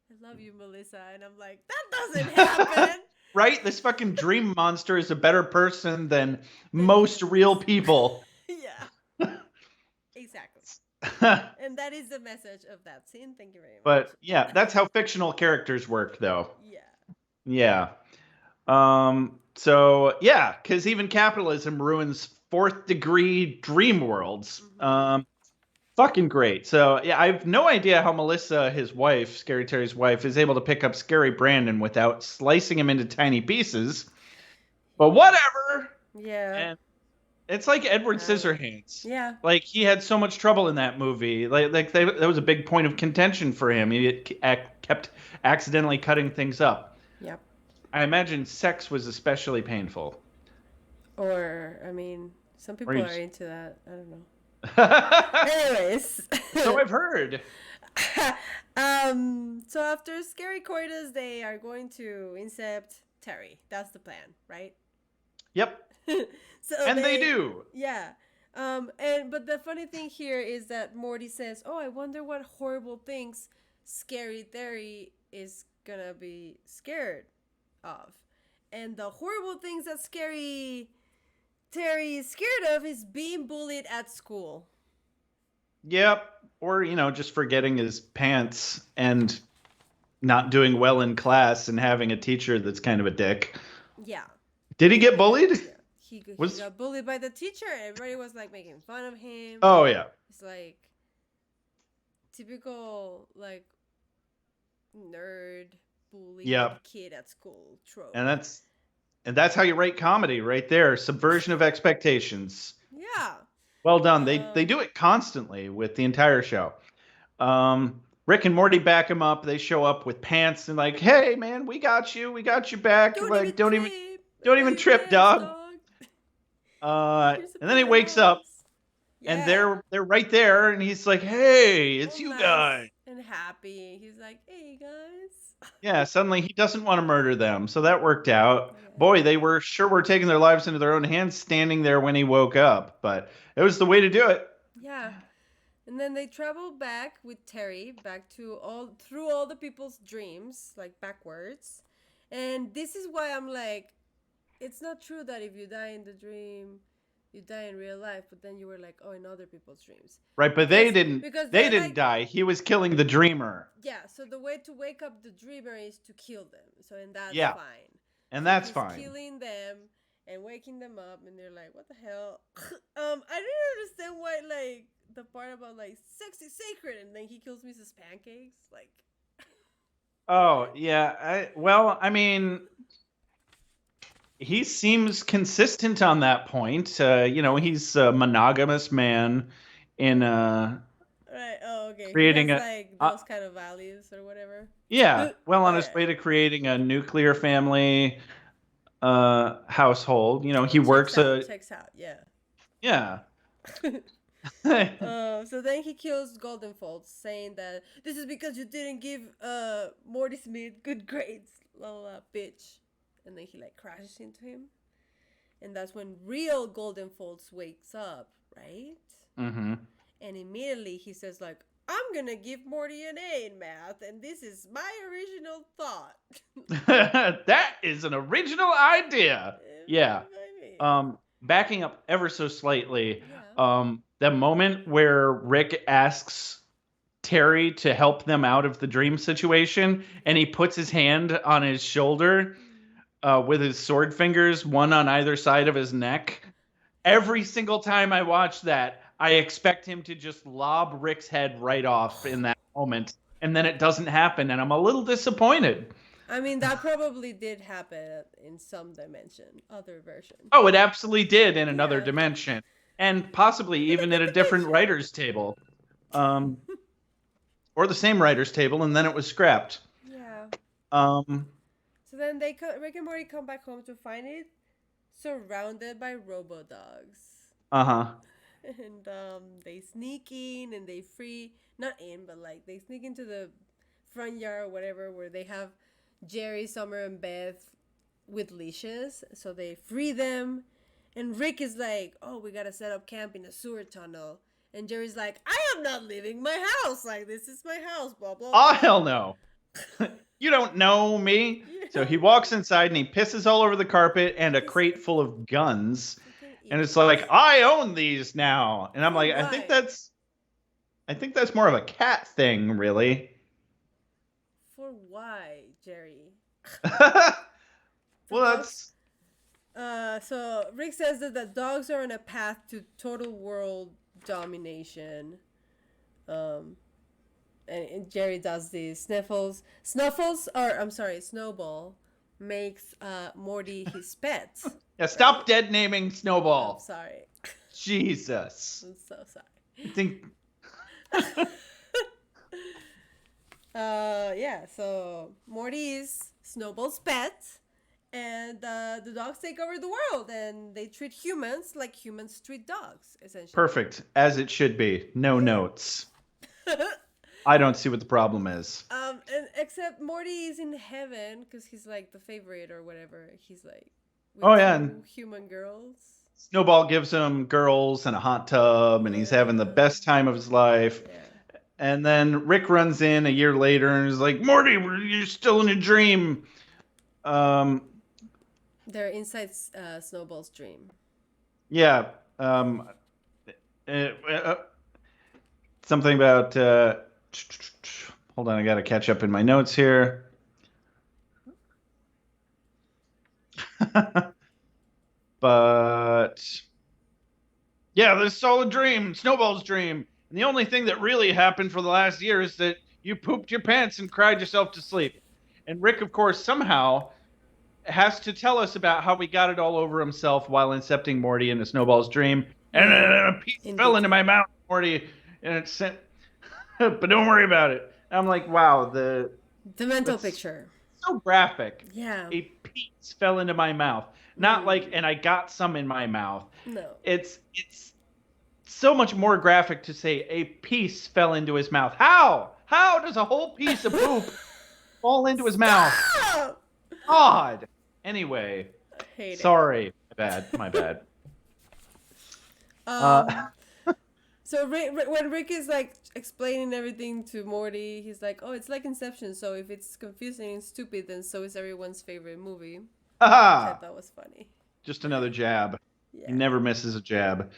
I love you, Melissa. And I'm like, that doesn't happen. Right? This fucking dream monster is a better person than most real people. Yeah. Exactly. And that is the message of that scene. Thank you very much. But yeah, that's how fictional characters work, though. Yeah. Yeah. So yeah, because even capitalism ruins fourth degree dream worlds. Fucking great. So yeah, I have no idea how Melissa, his wife, Scary Terry's wife, is able to pick up Scary Brandon without slicing him into tiny pieces. But whatever. Yeah. And it's like Edward Um, Scissorhands. yeah. Like he had so much trouble in that movie. That was a big point of contention for him. He kept accidentally cutting things up. Yep. I imagine sex was especially painful. Or, I mean, some Or people you are into that. I don't know. just- Anyways. So I've heard. So after Scary Coitus, they are going to incept Terry. That's the plan, right? Yep. So And they do. Yeah. But the funny thing here is that Morty says, "Oh, I wonder what horrible things Scary Terry is gonna be scared of." And the horrible things that Scary Terry is scared of is being bullied at school. Yep. Or, just forgetting his pants and not doing well in class and having a teacher that's kind of a dick. Yeah. Did he get bullied? Yeah. He got bullied by the teacher. Everybody was like making fun of him. Oh, yeah. It's like typical like nerd bully kid at school trope. And that's how you write comedy right there. Subversion of expectations. Yeah. Well done. They do it constantly with the entire show. Rick and Morty back him up. They show up with pants and like, hey man, we got you back. Don't even trip, dog. And then he wakes up and they're right there and he's like, hey, it's you guys. And happy. He's like, hey guys. Yeah, suddenly he doesn't want to murder them. So that worked out. Yeah. Boy, they were taking their lives into their own hands standing there when he woke up, but it was the way to do it. Yeah. And then they travel back with Terry through all the people's dreams, like backwards. And this is why I'm like, it's not true that if you die in the dream, you die in real life, but then you were like, oh, in other people's dreams. Right, but they didn't die. He was killing the dreamer. Yeah, so the way to wake up the dreamer is to kill them. So and that's fine. And that's fine. Killing them and waking them up, and they're like, what the hell? I didn't understand why, like, the part about, like, sex is sacred, and then he kills Mrs. Pancakes, like. Oh, yeah. I mean, he seems consistent on that point. He's a monogamous man in right. Oh, okay. Creating those kind of values or whatever. Yeah. Well, on his way to creating a nuclear family household. He works checks out. Yeah. Yeah. So then he kills Goldenfold, saying that this is because you didn't give Morty Smith good grades, la bitch. And then he like crashes into him, and that's when real Goldenfolds wakes up, right? Mm-hmm. And immediately he says like, I'm gonna give Morty an A in math, and this is my original thought. That is an original idea. Yeah. Backing up ever so slightly, the moment where Rick asks Terry to help them out of the dream situation, and he puts his hand on his shoulder with his sword fingers, one on either side of his neck. Every single time I watch that, I expect him to just lob Rick's head right off in that moment, and then it doesn't happen, and I'm a little disappointed. I mean, that probably did happen in some dimension, other version. Oh, it absolutely did in another dimension, and possibly even at a different writer's table. Or the same writer's table, and then it was scrapped. Yeah. So then Rick and Morty come back home to find it surrounded by robo-dogs. Uh-huh. And they sneak in and they not in, but like they sneak into the front yard or whatever, where they have Jerry, Summer, and Beth with leashes. So they free them. And Rick is like, oh, we gotta set up camp in a sewer tunnel. And Jerry's like, I am not leaving my house. Like, this is my house, blah, blah, blah. Oh, hell no. You don't know me. Yeah. So he walks inside and he pisses all over the carpet and a crate full of guns. And it's like, I own these now. And I'm like, I think that's more of a cat thing, really. For why, Jerry? Well, that's... So Rick says that the dogs are on a path to total world domination. Um, and Jerry does these sniffles. Snuffles, or I'm sorry, Snowball makes Morty his pet. Yeah, stop Right? dead naming I'm Snowball. sorry. Jesus. I'm so sorry. I think. Yeah, so Morty is Snowball's pet, and the dogs take over the world, and they treat humans like humans treat dogs, essentially. Perfect, as it should be. No Yeah. notes. I don't see what the problem is. And except Morty is in heaven because he's like the favorite or whatever. He's like with Oh yeah, two and human girls. Snowball gives him girls and a hot tub, and he's having the Yeah. best time of his life. Yeah. And then Rick runs in a year later and is like, "Morty, you're still in a dream." Um, They're inside Snowball's dream. yeah. Uh, uh, Something about. Hold on, I got to catch up in my notes here. But yeah, this is all a dream, Snowball's dream. And the only thing that really happened for the last year is that you pooped your pants and cried yourself to sleep. And Rick, of course, somehow has to tell us about how he got it all over himself while incepting Morty into Snowball's dream. And a piece In fell into detail. my mouth, Morty, and it sent. But don't worry about it. And I'm like, wow, The mental that's picture. so graphic. Yeah. A piece fell into my mouth. Not like, and I got some in my mouth. No. It's so much more graphic to say a piece fell into his mouth. How? How does a whole piece of poop fall into his mouth? God. Anyway, I hate sorry. My bad. So when Rick is like explaining everything to Morty, he's like, "Oh, it's like Inception. So if it's confusing and stupid, then so is everyone's favorite movie." I thought that was funny. Just another jab. Yeah. He never misses a jab.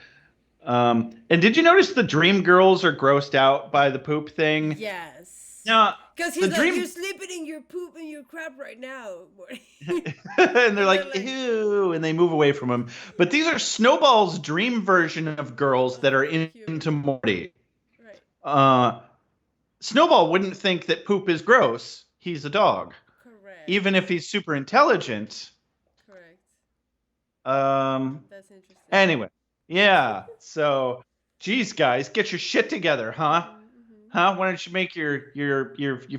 And did you notice the dream girls are grossed out by the poop thing? Yes. Yeah. Because he's like, "You're sleeping in your poop and your crap right now, Morty." And they're like, ew, and they move away from him. But these are Snowball's dream version of girls that are into Morty. Right. Snowball wouldn't think that poop is gross. He's a dog. Correct. Even if he's super intelligent. Correct. That's interesting. Anyway, yeah. So, geez, guys, get your shit together, huh? Mm-hmm. Huh? Why don't you make your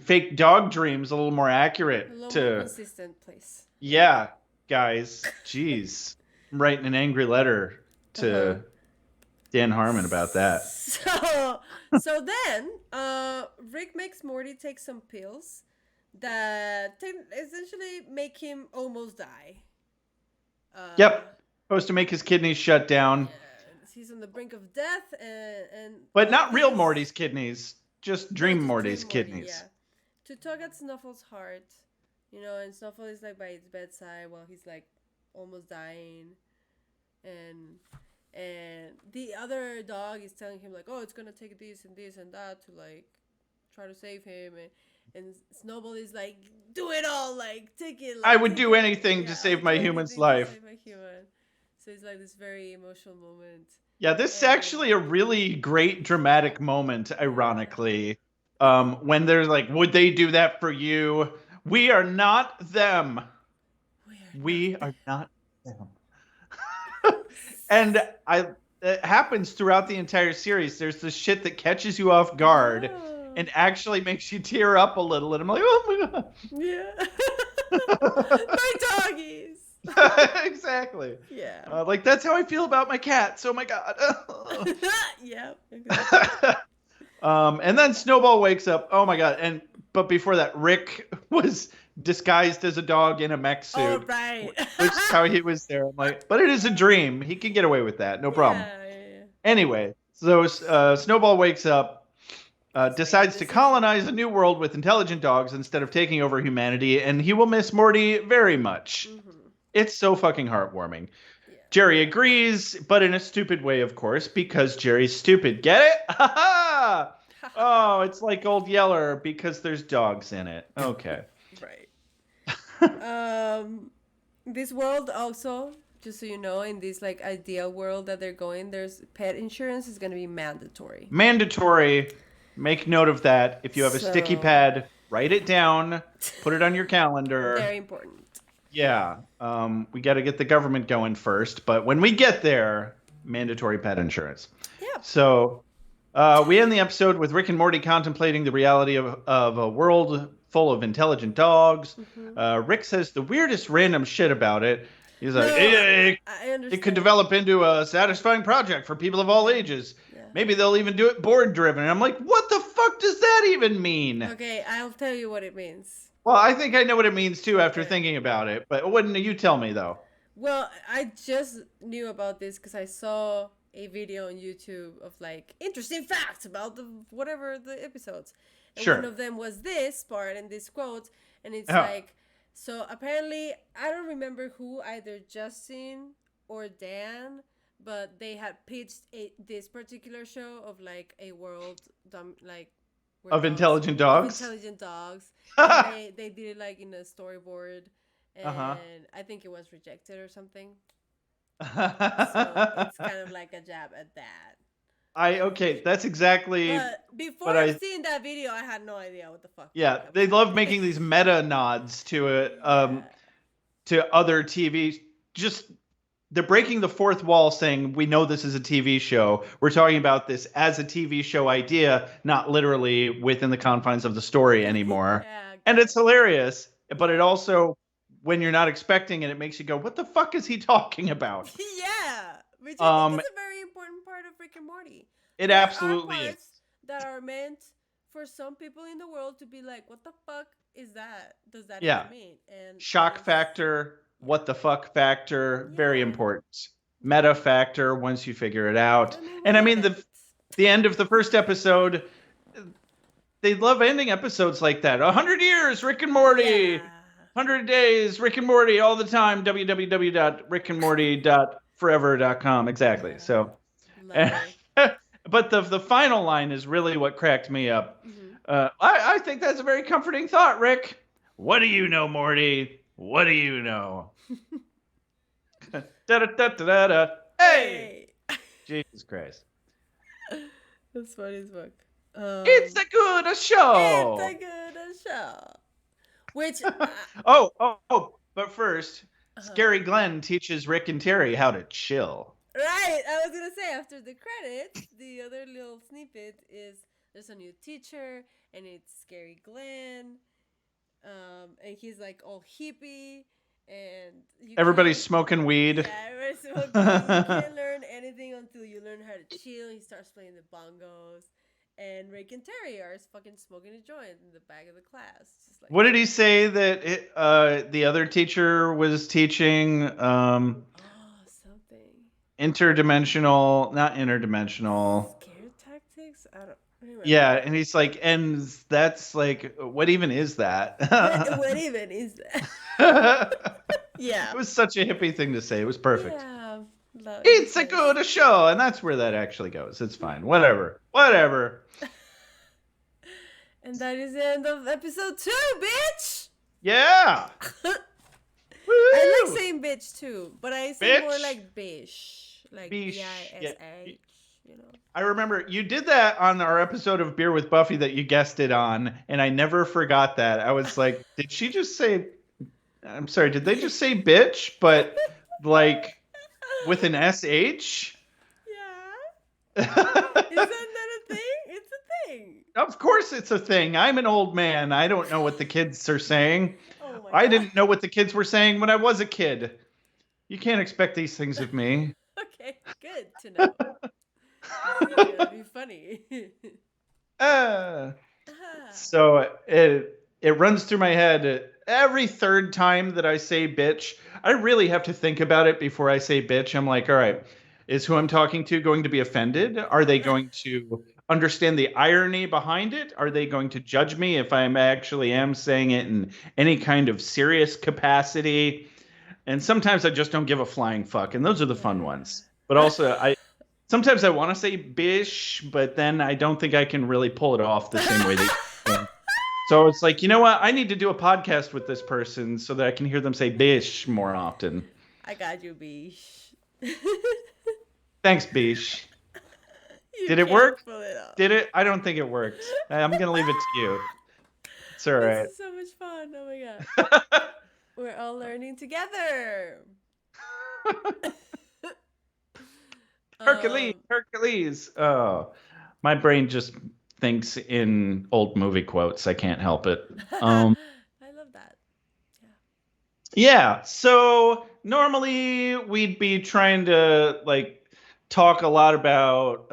fake dog dreams a little more accurate? A little more consistent, please. Yeah, guys. Jeez. I'm writing an angry letter to Dan Harmon about that. So then, Rick makes Morty take some pills that essentially make him almost die. Yep. Supposed to make his kidneys shut down. He's on the brink of death, and but not real Morty's kidneys, just dream Morty's kidneys. Yeah. To tug at Snuffle's heart, and Snuffle is like by his bedside while he's like almost dying, and the other dog is telling him like, oh, it's gonna take this and this and that to like try to save him, and Snowball is like, do it all, like take it. Like, I would do anything to save my human's life. So it's like this very emotional moment. Yeah, this is actually a really great dramatic moment, ironically. When they're like, would they do that for you? We are not them. We are not them. And it happens throughout the entire series. There's this shit that catches you off guard and actually makes you tear up a little. And I'm like, oh my God. Yeah. My doggies. Exactly. Yeah. Like, that's how I feel about my cats. Oh my God. Yeah. Exactly. And then Snowball wakes up. Oh my God. But before that, Rick was disguised as a dog in a mech suit. Oh, right. Which is how he was there. I'm like, but it is a dream. He can get away with that. No problem. Yeah. Anyway, so Snowball wakes up, decides to colonize a new world with intelligent dogs instead of taking over humanity, and he will miss Morty very much. Mm-hmm. It's so fucking heartwarming. Yeah. Jerry agrees, but in a stupid way, of course, because Jerry's stupid. Get it? Ha ha! Oh, it's like Old Yeller because there's dogs in it. Okay. Right. This world also, just so you know, in this like ideal world that they're going, there's pet insurance is going to be mandatory. Mandatory. Make note of that. If you have a sticky pad, write it down, put it on your calendar. Very important. Yeah. We got to get the government going first, but when we get there, mandatory pet insurance. Yeah. So we end the episode with Rick and Morty contemplating the reality of a world full of intelligent dogs. Rick says the weirdest random shit about it. He's like, it could develop into a satisfying project for people of all ages. Yeah. Maybe they'll even do it board driven. And I'm like, what the fuck does that even mean? Okay, I'll tell you what it means. Well, I think I know what it means too after thinking about it. But wouldn't you tell me though? Well, I just knew about this because I saw a video on YouTube of like interesting facts about the episodes. And one of them was this part and this quote, and it's like, so apparently I don't remember who, either Justin or Dan, but they had pitched this particular show of like a world of intelligent dogs. And they did it like in a storyboard, and I think it was rejected or something. So it's kind of like a jab at that. That's exactly. But before I've seen that video, I had no idea what the fuck. Yeah, they love making these meta nods to it, to other TV. They're breaking the fourth wall, saying we know this is a TV show. We're talking about this as a TV show idea, not literally within the confines of the story anymore. And it's hilarious, but it also, when you're not expecting it, it makes you go, "What the fuck is he talking about?" Yeah, which I think is a very important part of Rick and Morty. It absolutely is. That are meant for some people in the world to be like, "What the fuck is that? Does that even mean?" And shock factor, what the fuck factor, very important. Meta factor once you figure it out. And I mean the end of the first episode, they love ending episodes like that. 100 years, Rick and Morty. 100 days, Rick and Morty, all the time. www.rickandmorty.forever.com. Exactly. So, but the final line is really what cracked me up. I think that's a very comforting thought, Rick. What do you know, Morty? What do you know? Da-da-da-da-da-da. Hey! Jesus Christ. That's funny as fuck. It's a good show. It's a good show. Which but first, Scary Glenn teaches Rick and Terry how to chill. Right, I was gonna say after the credits, the other little snippet is there's a new teacher and it's Scary Glenn, and he's like all hippie, and everybody's smoking weed. Yeah, everybody's smoking weed. You can't learn anything until you learn how to chill. He starts playing the bongos. And Rick and Terry are fucking smoking a joint in the back of the class. Just like, what did he say that the other teacher was teaching? Something. Not interdimensional. Scare tactics? I don't remember. Yeah, and he's like, and that's like, what even is that? What even is that? Yeah. It was such a hippie thing to say. It was perfect. Yeah. It's a good show, and that's where that actually goes. It's fine. Whatever. And that is the end of episode 2, bitch! Yeah! I like saying bitch too, but I say more like bish. Like bish. B-I-S-H, you know. I remember you did that on our episode of Beer with Buffy that you guested on, and I never forgot that. I was like, did she just say... I'm sorry, did they just say bitch? But, like... with an SH? Yeah. Isn't that a thing? It's a thing. Of course it's a thing. I'm an old man. I don't know what the kids are saying. Oh my I didn't know what the kids were saying when I was a kid. You can't expect these things of me. Okay, good to know. It's gonna be funny. So it runs through my head every third time that I say bitch. I really have to think about it before I say bitch. I'm like, all right, is who I'm talking to going to be offended? Are they going to understand the irony behind it? Are they going to judge me if I actually am saying it in any kind of serious capacity? And sometimes I just don't give a flying fuck, and those are the fun ones. But also, sometimes I want to say bish, but then I don't think I can really pull it off the same way they can. So it's like, you know what? I need to do a podcast with this person so that I can hear them say bish more often. I got you, bish. Thanks, bish. You Did it can't work? pull it off. Did it? I don't think it worked. I'm gonna leave it to you. It's all This right. is so much fun. Oh my god. We're all learning together. Hercules, um Hercules. Oh, my brain just thinks in old movie quotes. I can't help it. Um, I love that. Yeah. yeah. So normally we'd be trying to like talk a lot about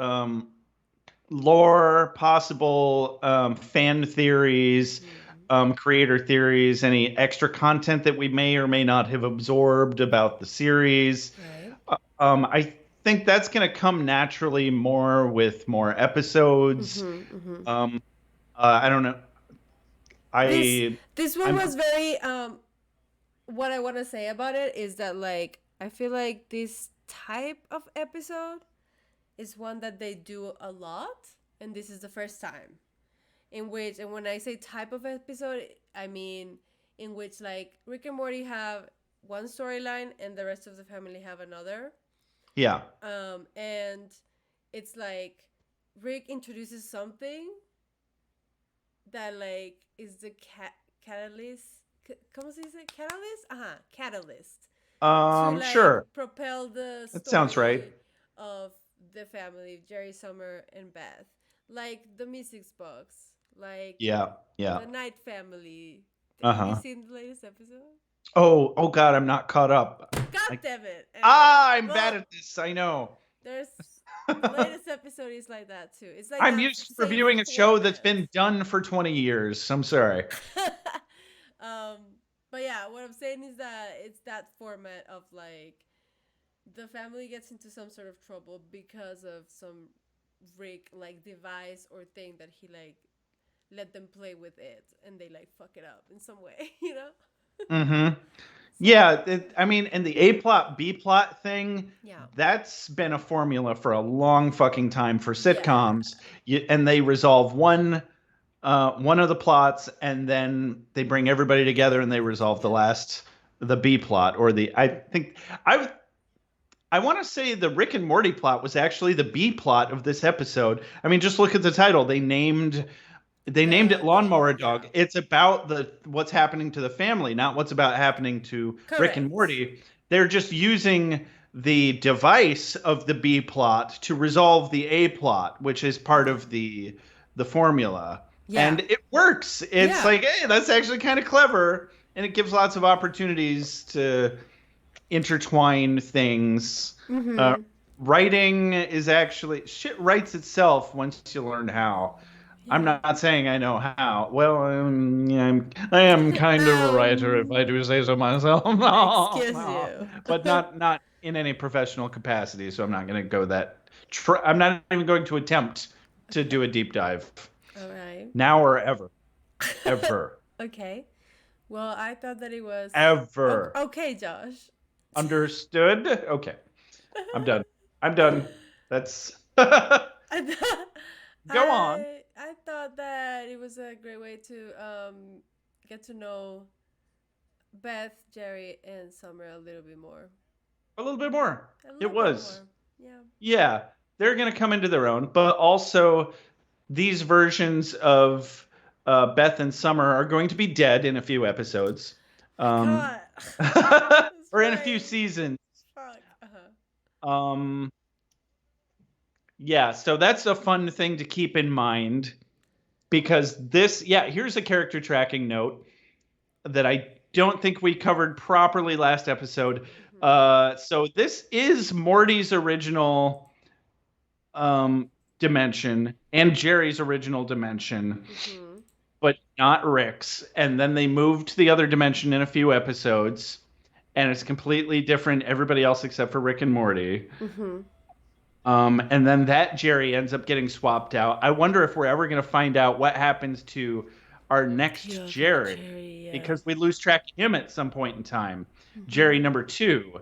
lore, possible fan theories, creator theories, any extra content that we may or may not have absorbed about the series. Right. I think that's going to come naturally more with more episodes. Um, I don't know. This I this one I'm was very what I want to say about it is that like I feel like this type of episode is one that they do a lot, and this is the first time in which, and when I say type of episode, I mean in which like Rick and Morty have one storyline and the rest of the family have another. yeah. And it's like Rick introduces something that like is the catalyst. ¿Cómo se dice? Catalyst? Catalyst to like Sure. propel the That sounds right. story of the family, Jerry, Summer, and Beth. Like the music box, like Yeah. Yeah. the Night Family. Have you Uh-huh. seen the latest episode? Oh God, I'm not caught up. God damn it! Anyway, I'm bad well, at this. I know. there's the latest episode is like that too. It's like I'm that used to same reviewing a show that's format. been done for 20 years. I'm sorry. um, but yeah, what I'm saying is that it's that format of like the family gets into some sort of trouble because of some Rick like device or thing that he like let them play with it, and they like fuck it up in some way, you know? Mm-hmm. So Yeah, I mean, and the A plot, B plot thing, yeah, that's been a formula for a long fucking time for yeah, sitcoms. And they resolve one of the plots, and then they bring everybody together and they resolve yeah. the B plot, or the I think I want to say the Rick and Morty plot was actually the B plot of this episode. I mean, just look at the title. They named it Lawnmower Yeah, Dog. It's about the what's happening to the family, not what's about happening to Rick and correct. Morty. They're just using the device of the B plot to resolve the A plot, which is part of the formula. Yeah, And it works. It's yeah. like, hey, that's actually kind of clever, and it gives lots of opportunities to intertwine things. Uh, Mm-hmm. writing is actually shit writes itself once you learn how. I'm Yeah. not saying I know how. Well, yeah, I am kind of a writer, if I um, do say so myself. No, excuse no, you. but not in any professional capacity. So I'm not going to go that. I'm not even going to attempt to do a Okay. deep dive All right. now or ever, ever, Okay. Well, I thought that it was ever. okay, Josh. Understood? Okay, I'm done. I'm done. That's go I, th- on I thought that it was a great way to get to know Beth, Jerry, and Summer a little bit more. a little bit more. A It little bit was. more. Yeah. Yeah, they're going to come into their own, but also these versions of Beth and Summer are going to be dead in a few episodes, My um, God. That's or in a few right. seasons. Fuck. Uh-huh. Um, yeah, so that's a fun thing to keep in mind because yeah, here's a character tracking note that I don't think we covered properly last episode. Mm-hmm. So this is Morty's original dimension and Jerry's original dimension, Mm-hmm. but not Rick's. And then they moved to the other dimension in a few episodes, and it's completely different. Everybody else except for Rick and Morty. Mm-hmm. And then that Jerry ends up getting swapped out. I wonder if we're ever going to find out what happens to our The next other Jerry, Jerry, yeah. because we lose track of him at some point in time. Jerry Mm-hmm. number two.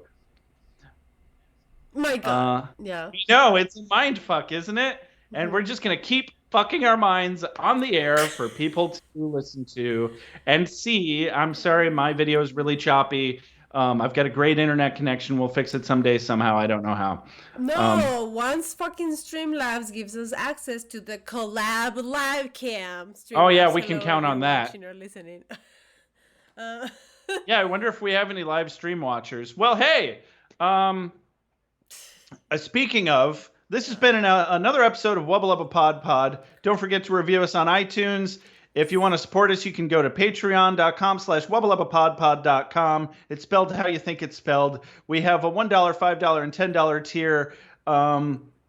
My God. Yeah. No, it's a mind fuck, isn't it? And we're Mm-hmm. just gonna keep fucking our minds on the air for people to listen to and see. I'm sorry, my video is really choppy. I've got a great internet connection. We'll fix it someday somehow. I don't know how. No, once fucking Streamlabs gives us access to the collab live cam. Oh yeah, Streamlabs, we can hello if count you're on that. watching or listening. uh, Yeah, I wonder if we have any live stream watchers. Well, hey, speaking of, this has been another episode of Wubba Lubba PodPod. Don't forget to review us on iTunes. If you want to support us, you can go to patreon.com/wubbalubbapodpod.com. It's spelled how you think it's spelled. We have a $1, $5, and $10 tier.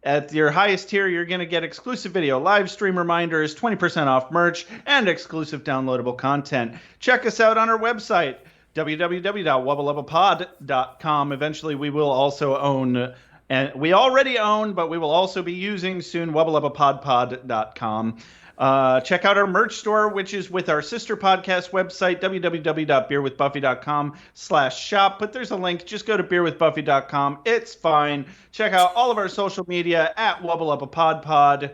At your highest tier, you're going to get exclusive video, live stream reminders, 20% off merch, and exclusive downloadable content. Check us out on our website, www.wubbalubbapod.com. Eventually, we will also own, and we already own, but we will also be using soon, wubbalubbapodpod.com. Check out our merch store, which is with our sister podcast website, www.beerwithbuffy.com/shop. But there's a link. Just go to beerwithbuffy.com. It's fine. Check out all of our social media at Wubba Lubba PodPod.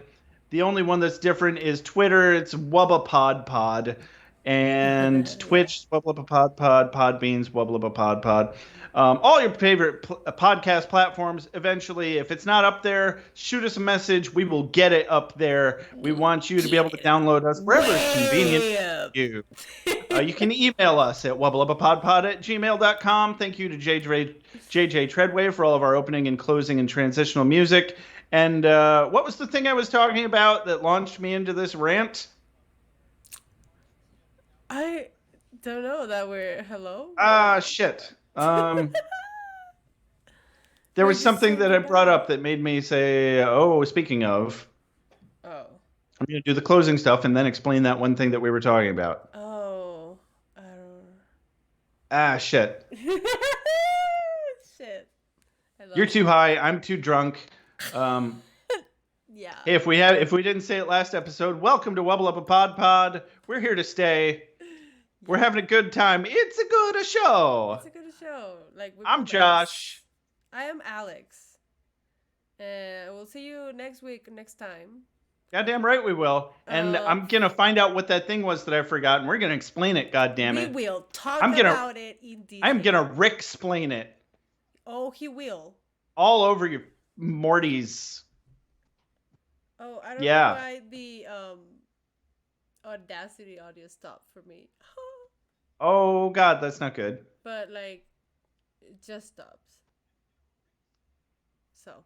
The only one that's different is Twitter. It's Wubba PodPod. And Twitch, Wubba Lubba PodPod, Podbeans, Wubba Lubba PodPod. All your favorite podcast platforms. Eventually, if it's not up there, shoot us a message. We will get it up there. We want you to be able to download us wherever it's convenient for you. You can email us at wubbalubbapodpod@gmail.com. Thank you to JJ Treadway for all of our opening and closing and transitional music. And what was the thing I was talking about that launched me into this rant? I don't know that we're hello. Shit. There was something that I brought up that made me say, "Oh, speaking of." Oh. I'm going to do the closing stuff and then explain that one thing that we were talking about. Oh, I don't. Shit. Shit. You're too high. I'm too drunk. Yeah. Hey, if we didn't say it last episode, welcome to Wubba Lubba PodPod. We're here to stay. We're having a good time. It's a good show. It's a good show. I'm Josh. I am Alex. We'll see you next week, next time. Goddamn right we will. And I'm gonna find out what that thing was that I forgot, and we're gonna explain it. Goddamn it. We will talk about it in detail. I'm gonna Rick-splain it. Oh, he will. All over your Morty's. Oh, I don't know why the Audacity audio stopped for me. Oh God, that's not good. But it just stops. So,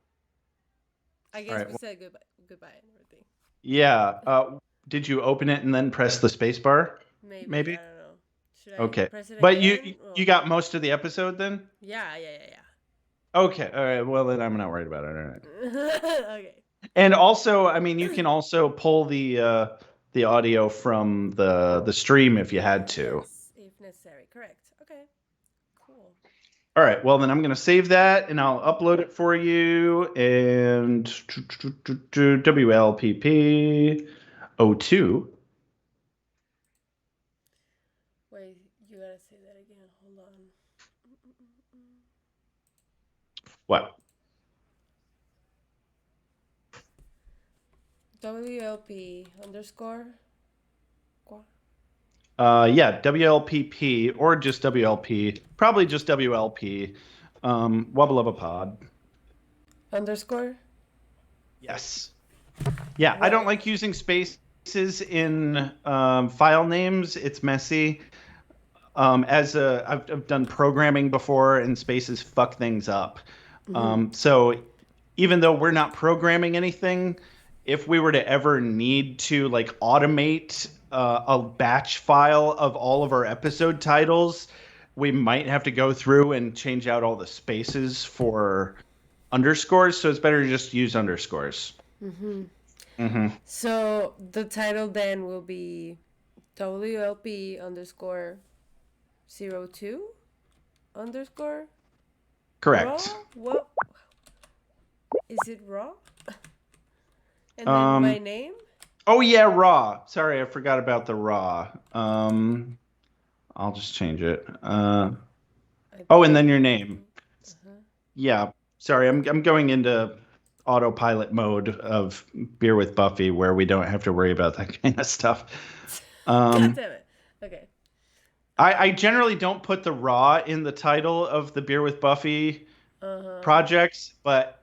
I guess we said goodbye and everything. Yeah. Did you open it and then press the space bar? Maybe. I don't know. Should I press it but again? you got most of the episode then? Yeah. Okay. All right. Well, then I'm not worried about it. All right. Okay. And also, I mean, you can also pull the audio from the stream if you had to. Yes, if necessary. Correct. Okay. Cool. All right. Well, then I'm going to save that and I'll upload it for you. And WLPP 02. Wait, you gotta say that again. Hold on. What? WLP _. Yeah, WLPP or just WLP. Probably just WLP. Wubba Lubba Pod. _? Yes. Yeah, I don't like using spaces in file names. It's messy. I've done programming before, and spaces fuck things up. Mm-hmm. So even though we're not programming anything, if we were to ever need to automate a batch file of all of our episode titles, we might have to go through and change out all the spaces for underscores. So it's better to just use underscores. Mm-hmm. Mm-hmm. So the title then will be WLP _02 _. Correct. Raw? What? Is it raw? And then my name? Oh yeah, raw. Sorry, I forgot about the raw. I'll just change it. And then your name. Uh-huh. Yeah. Sorry, I'm going into autopilot mode of Beer with Buffy, where we don't have to worry about that kind of stuff. God damn it. Okay. I generally don't put the raw in the title of the Beer with Buffy Uh-huh. projects, but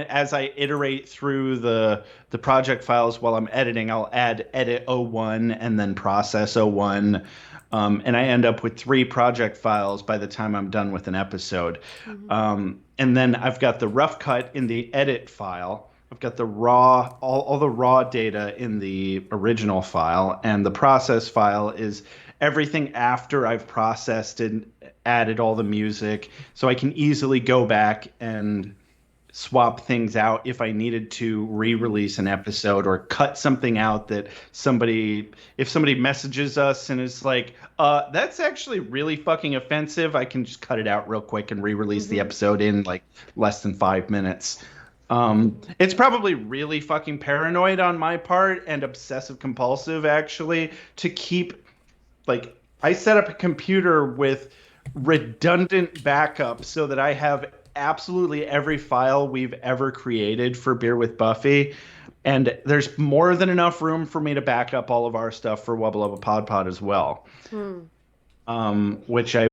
as I iterate through the project files while I'm editing, I'll add edit O1 and then process O1. And I end up with three project files by the time I'm done with an episode. And then I've got the rough cut in the edit file. I've got the raw, all the raw data in the original file, and the process file is everything after I've processed and added all the music, so I can easily go back and swap things out if I needed to re-release an episode or cut something out that if somebody messages us and is like, that's actually really fucking offensive, I can just cut it out real quick and re-release the Mm-hmm. episode in like less than 5 minutes. It's probably really fucking paranoid on my part and obsessive compulsive actually to keep like I set up a computer with redundant backups so that I have absolutely every file we've ever created for Beer with Buffy. And there's more than enough room for me to back up all of our stuff for Wubba Lubba PodPod as well. Hmm. Which I